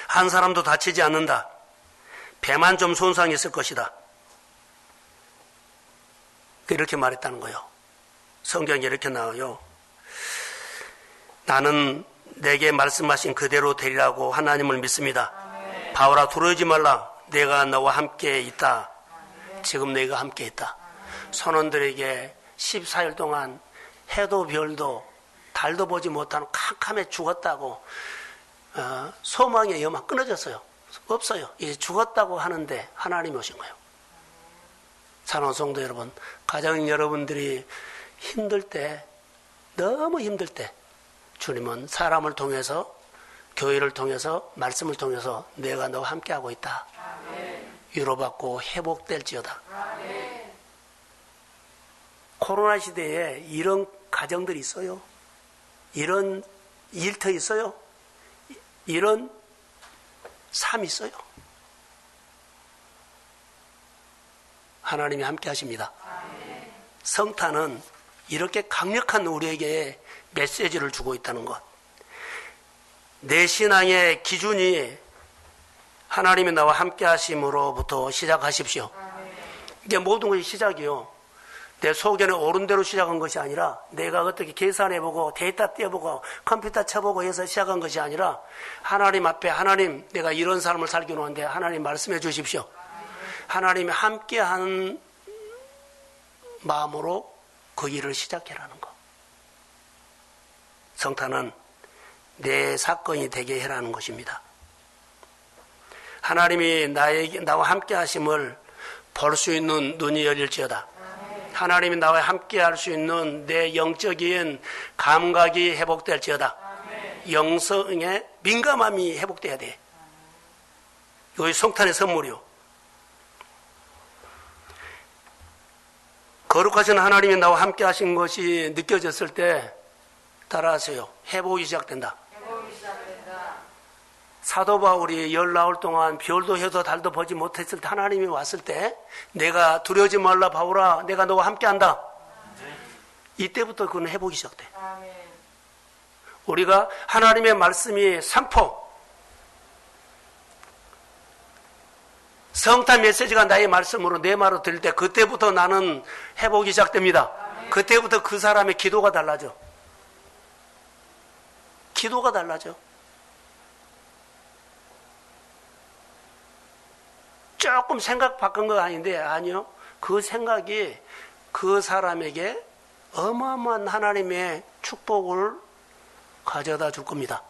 한 사람도 다치지 않는다. 배만 좀 손상했을 것이다. 이렇게 말했다는 거예요. 성경에 이렇게 나와요. 나는 내게 말씀하신 그대로 되리라고 하나님을 믿습니다. 아멘. 바울아 두려워하지 말라. 내가 너와 함께 있다. 아멘. 지금 내가 함께 있다. 아멘. 선원들에게 14일 동안 해도 별도 달도 보지 못하는 캄캄해 죽었다고 소망의 여망 끊어졌어요. 없어요. 이제 죽었다고 하는데 하나님이 오신 거예요. 사랑하는 성도 여러분, 가정 여러분들이 힘들 때, 너무 힘들 때 주님은 사람을 통해서, 교회를 통해서, 말씀을 통해서 내가 너와 함께하고 있다. 아멘. 위로받고 회복될지어다. 아멘. 코로나 시대에 이런 가정들이 있어요. 이런 일터 있어요. 이런 삶이 있어요. 하나님이 함께 하십니다. 아멘. 성탄은 이렇게 강력한 우리에게 메시지를 주고 있다는 것. 내 신앙의 기준이 하나님이 나와 함께 하심으로부터 시작하십시오. 아멘. 이게 모든 것이 시작이요. 내 소견에 옳은 대로 시작한 것이 아니라 내가 어떻게 계산해보고 데이터 떼어보고 컴퓨터 쳐보고 해서 시작한 것이 아니라 하나님 앞에 하나님 내가 이런 삶을 살기로 하는데 하나님 말씀해 주십시오. 하나님이 함께하는 마음으로 그 일을 시작해라는 것. 성탄은 내 사건이 되게 해라는 것입니다. 하나님이 나와 함께 하심을 볼 수 있는 눈이 열릴지어다. 하나님이 나와 함께 할 수 있는 내 영적인 감각이 회복될지어다. 영성의 민감함이 회복돼야 돼. 이것이 성탄의 선물이요. 거룩하신 하나님이 나와 함께 하신 것이 느껴졌을 때 따라하세요. 회복이 시작된다. 사도 바울이 19 동안 별도 해도 달도 보지 못했을 때 하나님이 왔을 때 내가 두려워하지 말라 바울아 내가 너와 함께한다. 이때부터 그는 회복이 시작돼. 우리가 하나님의 말씀이 상포 성탄 메시지가 나의 말씀으로 내 말로 들릴 때 그때부터 나는 회복이 시작됩니다. 그때부터 그 사람의 기도가 달라져. 기도가 달라져. 조금 생각 바꾼 거 아닌데 아니요. 그 생각이 그 사람에게 어마어마한 하나님의 축복을 가져다 줄 겁니다.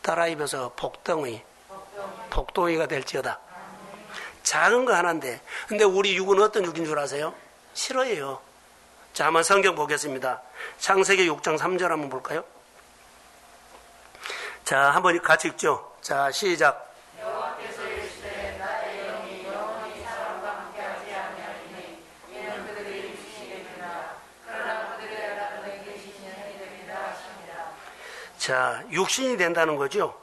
따라 입어서 복덩이가 될지어다. 작은 거 하나인데. 근데 우리 육은 어떤 육인 줄 아세요? 싫어해요. 자, 한번 성경 보겠습니다. 창세기 6장 3절 한번 볼까요? 자, 한번 같이 읽죠. 자, 시작. 여호와께서 이르시되 나의 영이 영원히 사람과 함께하지 아니하리니 이는 그들의 육신이 됩니다. 그러나 그들의 하나님은 내게 신령이 됩니다 하십니다. 자, 육신이 된다는 거죠.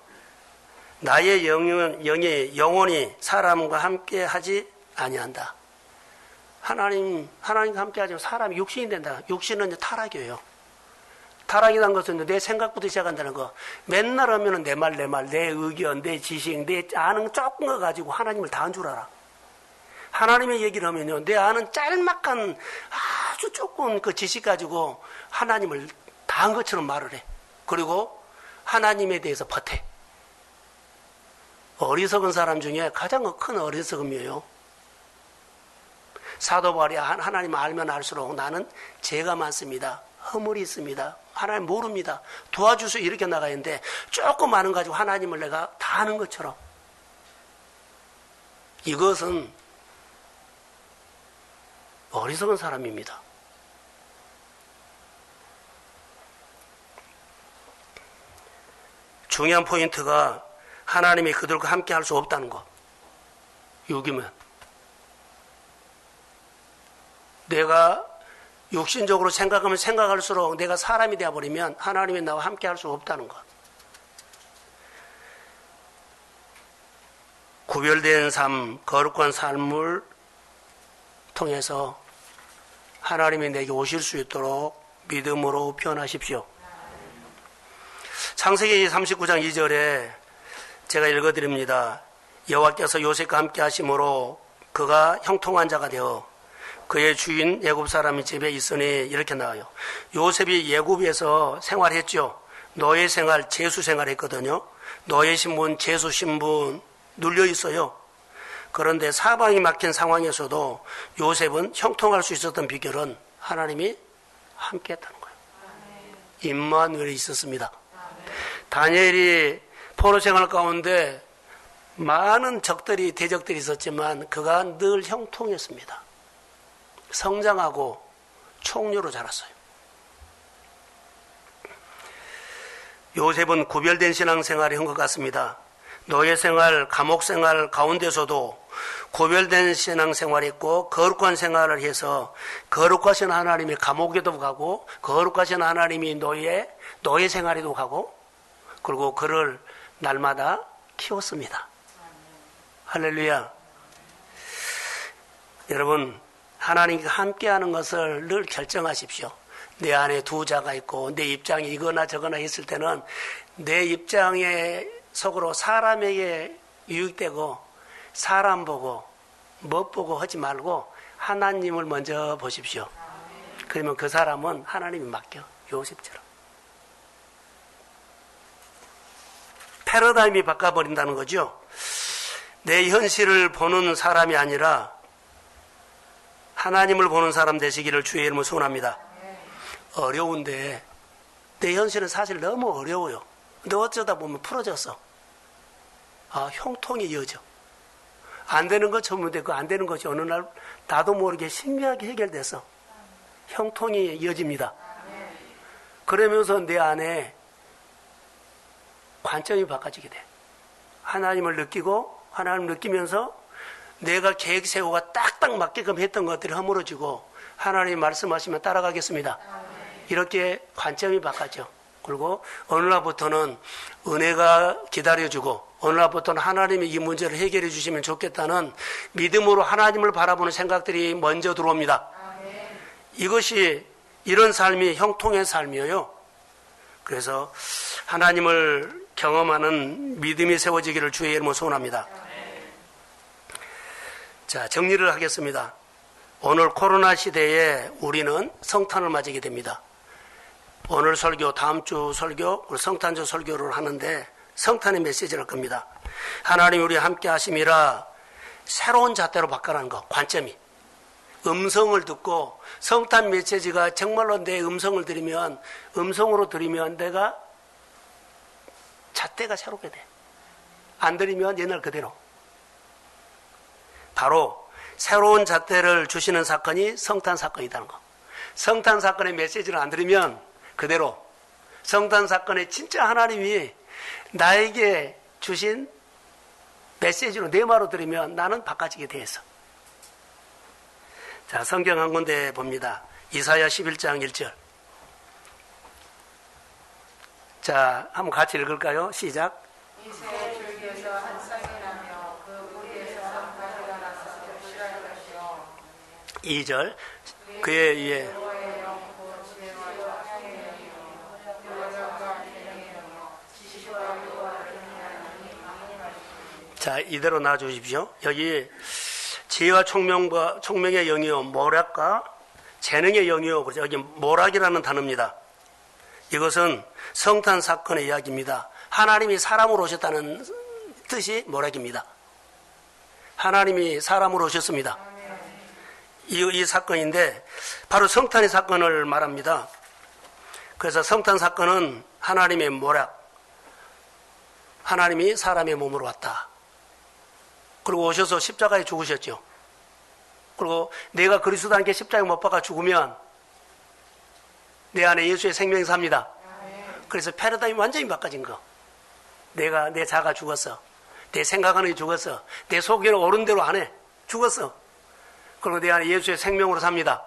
나의 영이 영원히 사람과 함께하지 아니한다. 하나님과 함께하지만 사람이 육신이 된다. 육신은 이제 타락이에요. 타락이라는 것은 내 생각부터 시작한다는 거. 맨날 하면은 내 말, 내 의견, 내 지식, 내 아는 조금 거 가지고 하나님을 다 한 줄 알아. 하나님의 얘기를 하면요, 내 아는 짤막한 아주 조금 그 지식 가지고 하나님을 다 한 것처럼 말을 해. 그리고 하나님에 대해서 버텨. 어리석은 사람 중에 가장 큰 어리석음이에요. 사도 바울이 하나님 알면 알수록 나는 죄가 많습니다. 허물이 있습니다. 하나님 모릅니다. 도와주세요. 이렇게 나가야 하는데 조금 아는 가지고 하나님을 내가 다 아는 것처럼. 이것은 어리석은 사람입니다. 중요한 포인트가 하나님이 그들과 함께 할 수 없다는 것. 여기면 내가 육신적으로 생각하면 생각할수록 내가 사람이 되어버리면 하나님이 나와 함께 할 수 없다는 것. 구별된 삶, 거룩한 삶을 통해서 하나님이 내게 오실 수 있도록 믿음으로 표현하십시오. 창세기 39장 2절에 제가 읽어드립니다. 여호와께서 요셉과 함께 하심으로 그가 형통한 자가 되어 그의 주인 애굽 사람의 집에 있으니 이렇게 나와요. 요셉이 애굽에서 생활했죠. 노예 생활, 제수 생활했거든요. 노예 신분, 제수 신분 눌려 있어요. 그런데 사방이 막힌 상황에서도 요셉은 형통할 수 있었던 비결은 하나님이 함께 했다는 거예요. 임마누엘이 있었습니다. 다니엘이 포로 생활 가운데 많은 적들이 대적들이 있었지만 그가 늘 형통했습니다. 성장하고 총류로 자랐어요. 요셉은 구별된 신앙생활을 한 것 같습니다. 노예 생활, 감옥 생활 가운데서도 구별된 신앙생활을 했고 거룩한 생활을 해서 거룩하신 하나님이 감옥에도 가고 거룩하신 하나님이 노예 생활에도 가고 그리고 그를 날마다 키웠습니다. 할렐루야. 여러분, 하나님과 함께하는 것을 늘 결정하십시오. 내 안에 두 자가 있고 내 입장이 이거나 저거나 했을 때는 내 입장에 속으로 사람에게 유익되고 사람 보고 멋 보고 하지 말고 하나님을 먼저 보십시오. 그러면 그 사람은 하나님이 맡겨. 요셉처럼. 패러다임이 바꿔버린다는 거죠. 내 현실을 보는 사람이 아니라 하나님을 보는 사람 되시기를 주의 이름으로 소원합니다. 어려운데 내 현실은 사실 너무 어려워요. 근데 어쩌다 보면 풀어졌어. 형통이 이어져. 안 되는 것 처음에 되고 안 되는 것이 어느 날 나도 모르게 신기하게 해결돼서 형통이 이어집니다. 그러면서 내 안에 관점이 바꿔지게 돼. 하나님을 느끼고 하나님을 느끼면서 내가 계획 세우고 딱딱 맞게끔 했던 것들이 허물어지고 하나님이 말씀하시면 따라가겠습니다. 이렇게 관점이 바뀌죠. 그리고 어느 날부터는 은혜가 기다려주고 어느 날부터는 하나님이 이 문제를 해결해 주시면 좋겠다는 믿음으로 하나님을 바라보는 생각들이 먼저 들어옵니다. 이것이 이런 삶이 형통의 삶이에요. 그래서 하나님을 경험하는 믿음이 세워지기를 주의 이름으로 소원합니다. 자, 정리를 하겠습니다. 오늘 코로나 시대에 우리는 성탄을 맞이게 됩니다. 오늘 설교, 다음 주 설교, 성탄절 설교를 하는데 성탄의 메시지를 할 겁니다. 하나님 우리 함께 하심이라 새로운 잣대로 바꿔라는 거, 관점이. 음성을 듣고 성탄 메시지가 정말로 내 음성을 들으면, 음성으로 들으면 내가 잣대가 새롭게 돼. 안 들으면 옛날 그대로. 바로 새로운 잣대를 주시는 사건이 성탄 사건이라는 거. 성탄 사건의 메시지를 안 들으면 그대로 성탄 사건에 진짜 하나님이 나에게 주신 메시지로 내 말로 들으면 나는 바꿔지게 돼 있어. 자, 성경 한 군데 봅니다. 이사야 11장 1절. 자, 한번 같이 읽을까요? 시작. 이새 줄기에서 한 쌍이 나며 그 뿌리에서 한 가지가 나서 실할 것이요. 2절. 그의 위에 여호와의 영 곧 지혜와 평강의 영이요 여호와가 계명의 영이요 지식과 의와 같은 하나님이 강림하시니. 자, 이대로 놔주십시오. 여기 지혜와 총명의 영이요 모략과 재능의 영이요. 그렇죠. 여기 모략이라는 단어입니다. 이것은 성탄 사건의 이야기입니다. 하나님이 사람으로 오셨다는 뜻이 모략입니다. 하나님이 사람으로 오셨습니다. 이 사건인데 바로 성탄의 사건을 말합니다. 그래서 성탄 사건은 하나님의 모략, 하나님이 사람의 몸으로 왔다. 그리고 오셔서 십자가에 죽으셨죠. 그리고 내가 그리스도 함께 십자가에 못 박아 죽으면 내 안에 예수의 생명이 삽니다. 그래서 패러다임이 완전히 바꿔진 거. 내 자가 죽었어. 내 생각하는 게 죽었어. 내 속에는 옳은 대로 안 해. 죽었어. 그리고 내 안에 예수의 생명으로 삽니다.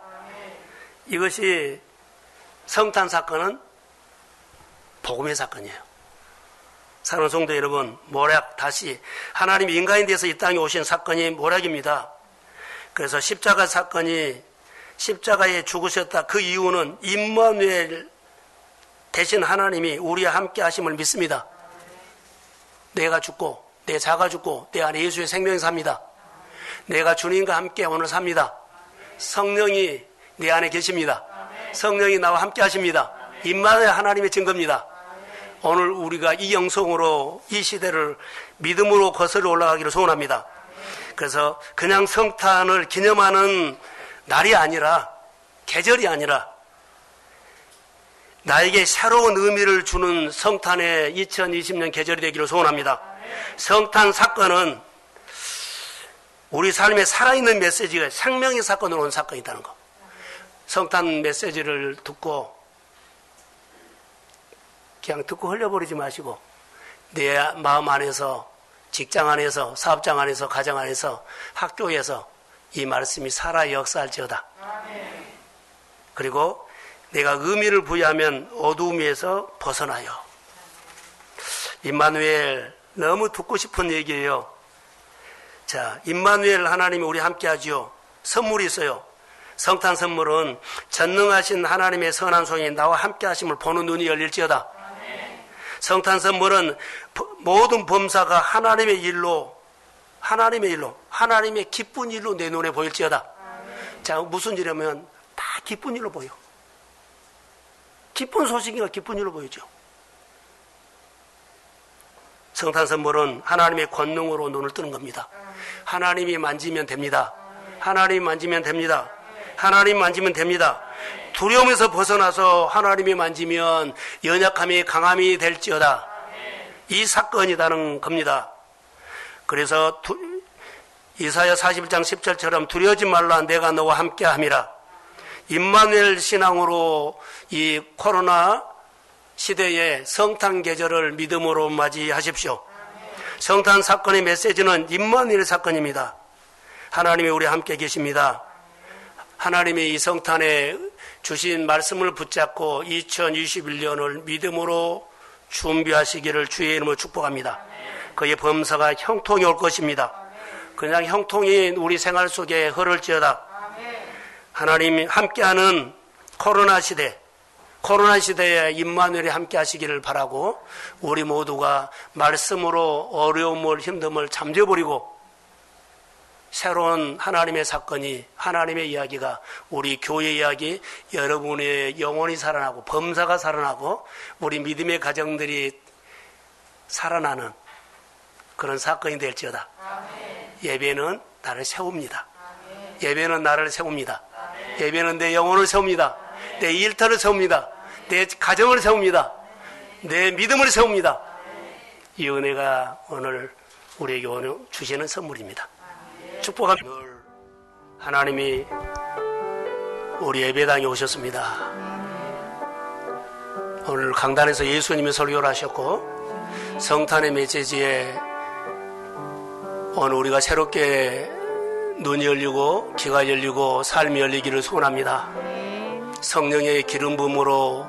이것이 성탄 사건은 복음의 사건이에요. 사랑하는 성도 여러분, 모략, 다시 하나님이 인간이 돼서 이 땅에 오신 사건이 모략입니다. 그래서 십자가 사건이 십자가에 죽으셨다. 그 이유는 임마누엘 대신 하나님이 우리와 함께 하심을 믿습니다. 내가 죽고 내 자가 죽고 내 안에 예수의 생명이 삽니다. 내가 주님과 함께 오늘 삽니다. 성령이 내 안에 계십니다. 성령이 나와 함께 하십니다. 임마누엘 하나님의 증거입니다. 오늘 우리가 이 영성으로 이 시대를 믿음으로 거슬러 올라가기를 소원합니다. 그래서 그냥 성탄을 기념하는 날이 아니라, 계절이 아니라 나에게 새로운 의미를 주는 성탄의 2020년 계절이 되기를 소원합니다. 성탄 사건은 우리 삶에 살아있는 메시지가 생명의 사건으로 온 사건이라는 거. 성탄 메시지를 듣고 그냥 듣고 흘려버리지 마시고 내 마음 안에서, 직장 안에서, 사업장 안에서, 가정 안에서, 학교에서 이 말씀이 살아 역사할지어다. 그리고 내가 의미를 부여하면 어두움에서 벗어나요. 임마누엘, 너무 듣고 싶은 얘기예요. 자, 임마누엘 하나님이 우리 함께 하지요. 선물이 있어요. 성탄 선물은 전능하신 하나님의 선한 손이 나와 함께 하심을 보는 눈이 열릴지어다. 성탄 선물은 모든 범사가 하나님의 일로, 하나님의 기쁜 일로 내 눈에 보일지어다. 자, 무슨 일이냐면 다 기쁜 일로 보여. 기쁜 소식이가 기쁜 일로 보이죠. 성탄 선물은 하나님의 권능으로 눈을 뜨는 겁니다. 하나님이 만지면 됩니다. 하나님이 만지면 됩니다. 하나님 만지면 됩니다. 두려움에서 벗어나서 하나님이 만지면 연약함이 강함이 될지어다. 이 사건이라는 겁니다. 그래서 이사야 41장 10절처럼 두려워하지 말라, 내가 너와 함께 함이라. 임마누엘 신앙으로 이 코로나 시대의 성탄 계절을 믿음으로 맞이하십시오. 성탄 사건의 메시지는 임마누엘 사건입니다. 하나님이 우리 함께 계십니다. 하나님이 이 성탄에 주신 말씀을 붙잡고 2021년을 믿음으로 준비하시기를 주의 이름으로 축복합니다. 그의 범사가 형통이 올 것입니다. 그냥 형통이 우리 생활 속에 흐를지어다. 하나님이 함께하는 코로나 시대에 임마누엘이 함께 하시기를 바라고, 우리 모두가 말씀으로 어려움을, 힘듦을 잠재버리고 새로운 하나님의 사건이, 하나님의 이야기가, 우리 교회 이야기, 여러분의 영혼이 살아나고 범사가 살아나고 우리 믿음의 가정들이 살아나는 그런 사건이 될지어다. 예배는 나를 세웁니다. 예배는 나를 세웁니다. 예배는 내 영혼을 세웁니다. 내 일터를 세웁니다. 내 가정을 세웁니다. 내 믿음을 세웁니다. 이 은혜가 오늘 우리에게 주시는 선물입니다. 축복합니다. 하나님이 우리 예배당에 오셨습니다. 오늘 강단에서 예수님이 설교를 하셨고 성탄의 메시지에 오늘 우리가 새롭게 눈이 열리고 귀가 열리고 삶이 열리기를 소원합니다. 성령의 기름 부음으로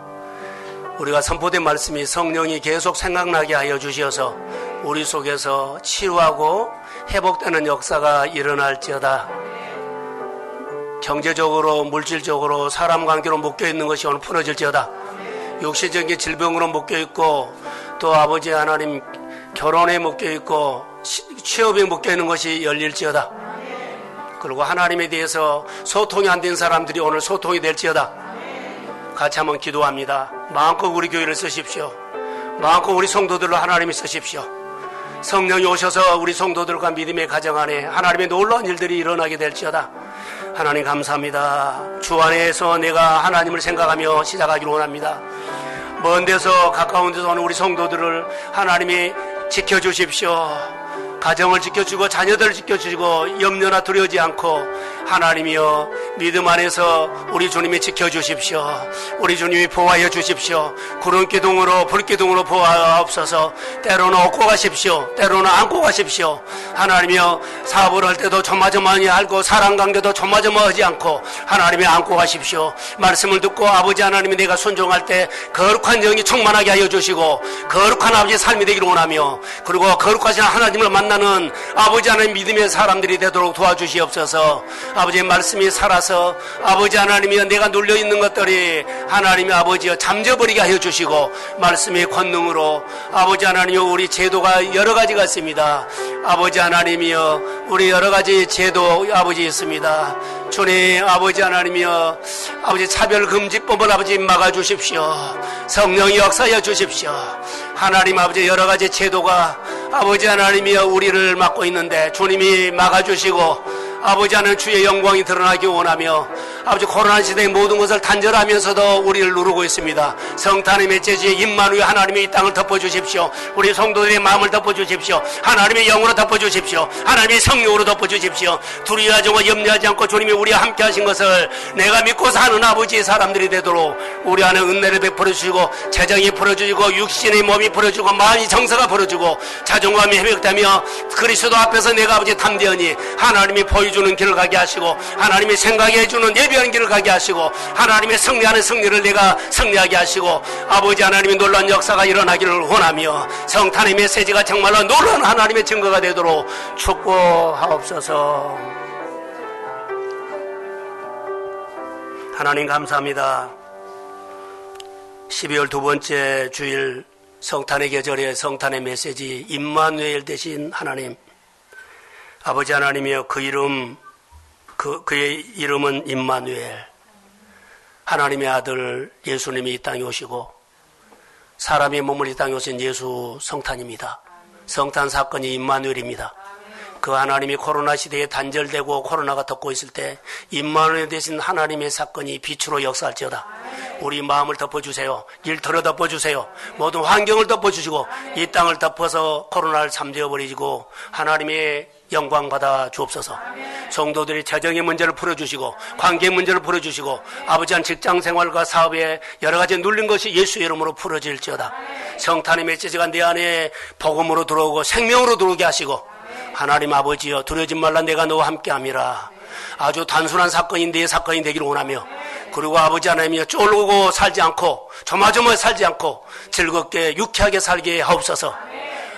우리가 선포된 말씀이 성령이 계속 생각나게 하여 주시어서 우리 속에서 치유하고 회복되는 역사가 일어날지어다. 경제적으로 물질적으로 사람 관계로 묶여있는 것이 오늘 풀어질지어다. 육신적인 질병으로 묶여있고 또 아버지 하나님 결혼에 묶여있고 취업에 묶여있는 것이 열릴지어다. 그리고 하나님에 대해서 소통이 안 된 사람들이 오늘 소통이 될지어다. 같이 한번 기도합니다. 마음껏 우리 교회를 쓰십시오. 마음껏 우리 성도들로 하나님이 쓰십시오. 성령이 오셔서 우리 성도들과 믿음의 가정 안에 하나님의 놀라운 일들이 일어나게 될지어다. 하나님 감사합니다. 주 안에서 내가 하나님을 생각하며 시작하기를 원합니다. 먼 데서 가까운 데서 오는 우리 성도들을 하나님이 지켜주십시오. 가정을 지켜주고 자녀들을 지켜주시고 염려나 두려워하지 않고 하나님이여 믿음 안에서 우리 주님이 지켜주십시오. 우리 주님이 보호하여 주십시오. 구름기둥으로 불기둥으로 보호하옵소서. 때로는 업고 가십시오. 때로는 안고 가십시오. 하나님이여 사업을 할 때도 조마조마하게 하고 사랑관계도 조마조마하지 않고 하나님이 안고 가십시오. 말씀을 듣고 아버지 하나님이 내가 순종할 때 거룩한 영이 충만하게 하여 주시고 거룩한 아버지의 삶이 되기를 원하며 그리고 거룩하신 하나님을 만나는 아버지 하나님 믿음의 사람들이 되도록 도와주시옵소서. 아버지의 말씀이 살아서 아버지 하나님이여 내가 눌려있는 것들이 하나님의 아버지여 잠재버리게 하여 주시고 말씀의 권능으로 아버지 하나님이여 우리 제도가 여러 가지가 있습니다. 아버지 하나님이여 우리 여러 가지 제도 아버지 있습니다. 주님 아버지 하나님이여 아버지 차별금지법을 아버지 막아주십시오. 성령이 역사하여 주십시오. 하나님 아버지 여러 가지 제도가 아버지 하나님이여 우리를 막고 있는데 주님이 막아주시고 아버지 하나님 주의 영광이 드러나기 원하며 아버지 코로나 시대의 모든 것을 단절하면서도 우리를 누르고 있습니다. 성탄의 메시지에 임마누엘 하나님이 이 땅을 덮어주십시오. 우리 성도들의 마음을 덮어주십시오. 하나님의 영으로 덮어주십시오. 하나님의 성령으로 덮어주십시오. 두려워하지 않고 염려하지 않고 주님이 우리와 함께 하신 것을 내가 믿고 사는 아버지의 사람들이 되도록 우리 안에 은혜를 베풀어 주시고 재정이 풀어주시고 육신의 몸이 풀어주고 마음이 정서가 풀어주고 자존감이 회복되며 그리스도 앞에서 내가 아버지 담대하니 하나님이 보여주는 길을 가게 하시고 하나님이 생각해 해주는 예비한 길을 가게 하시고 하나님의 승리하는 승리를 내가 승리하게 하시고 아버지 하나님의 놀라운 역사가 일어나기를 원하며 성탄의 메시지가 정말로 놀라운 하나님의 증거가 되도록 축복하옵소서. 하나님 감사합니다. 12월 두 번째 주일 성탄의 계절에 성탄의 메시지 임마누엘 되신 하나님 아버지 하나님이여 그의 이름은 임마누엘 하나님의 아들 예수님이 이 땅에 오시고 사람의 몸을 이 땅에 오신 예수 성탄입니다. 성탄 사건이 임마누엘입니다. 그 하나님이 코로나 시대에 단절되고 코로나가 덮고 있을 때 임마누엘 되신 하나님의 사건이 빛으로 역사할지어다. 우리 마음을 덮어주세요. 일터를 덮어주세요. 모든 환경을 덮어주시고 이 땅을 덮어서 코로나를 잠재워버리고 하나님의 영광 받아 주옵소서. 성도들이 재정의 문제를 풀어주시고 관계 문제를 풀어주시고 아버지 한 직장 생활과 사업에 여러 가지 눌린 것이 예수의 이름으로 풀어질지어다. 성탄의 메시지가 내 안에 복음으로 들어오고 생명으로 들어오게 하시고 하나님 아버지여 두려워하지 말라 내가 너와 함께함이라. 아주 단순한 사건이 내 사건이 되기를 원하며 그리고 아버지 하나님이여 쫄고 살지 않고 조마조마 살지 않고 즐겁게 유쾌하게 살게 하옵소서.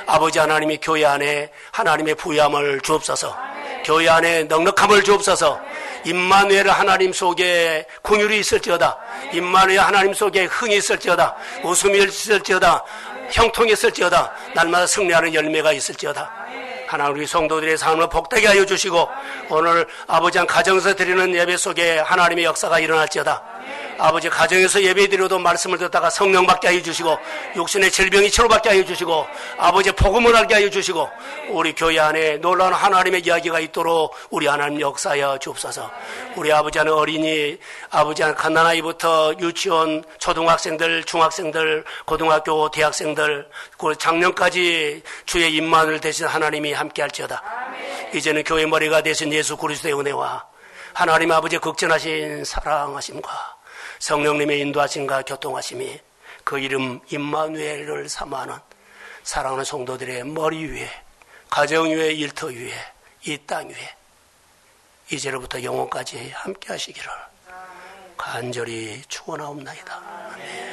아버지 하나님이 교회 안에 하나님의 부유함을 주옵소서. 교회 안에 넉넉함을 주옵소서. 임마누엘 하나님 속에 긍휼이 있을지어다. 임마누엘 하나님 속에 흥이 있을지어다. 웃음이 있을지어다. 형통이 있을지어다. 날마다 승리하는 열매가 있을지어다. 하나님 우리 성도들의 삶을 복되게 하여 주시고 오늘 아버지 한 가정에서 드리는 예배 속에 하나님의 역사가 일어날지어다. 아버지 가정에서 예배드려도 말씀을 듣다가 성령 받게 하여 주시고 육신의 질병이 치료받게 하여 주시고 아버지 복음을 알게 하여 주시고 우리 교회 안에 놀라운 하나님의 이야기가 있도록 우리 하나님 역사하여 주옵소서. 우리 아버지 하는 어린이 아버지 하는 갓난아이부터 유치원 초등학생들 중학생들 고등학교 대학생들 작년까지 주의 임만을 대신 하나님이 함께할지어다. 이제는 교회 머리가 되신 예수 그리스도의 은혜와 하나님 아버지의 극진하신 사랑하심과 성령님의 인도하심과 교통하심이 그 이름 임마누엘을 사모하는 사랑하는 성도들의 머리 위에 가정 위에 일터 위에 이 땅 위에 이제로부터 영원까지 함께 하시기를 간절히 축원하옵나이다. 아멘.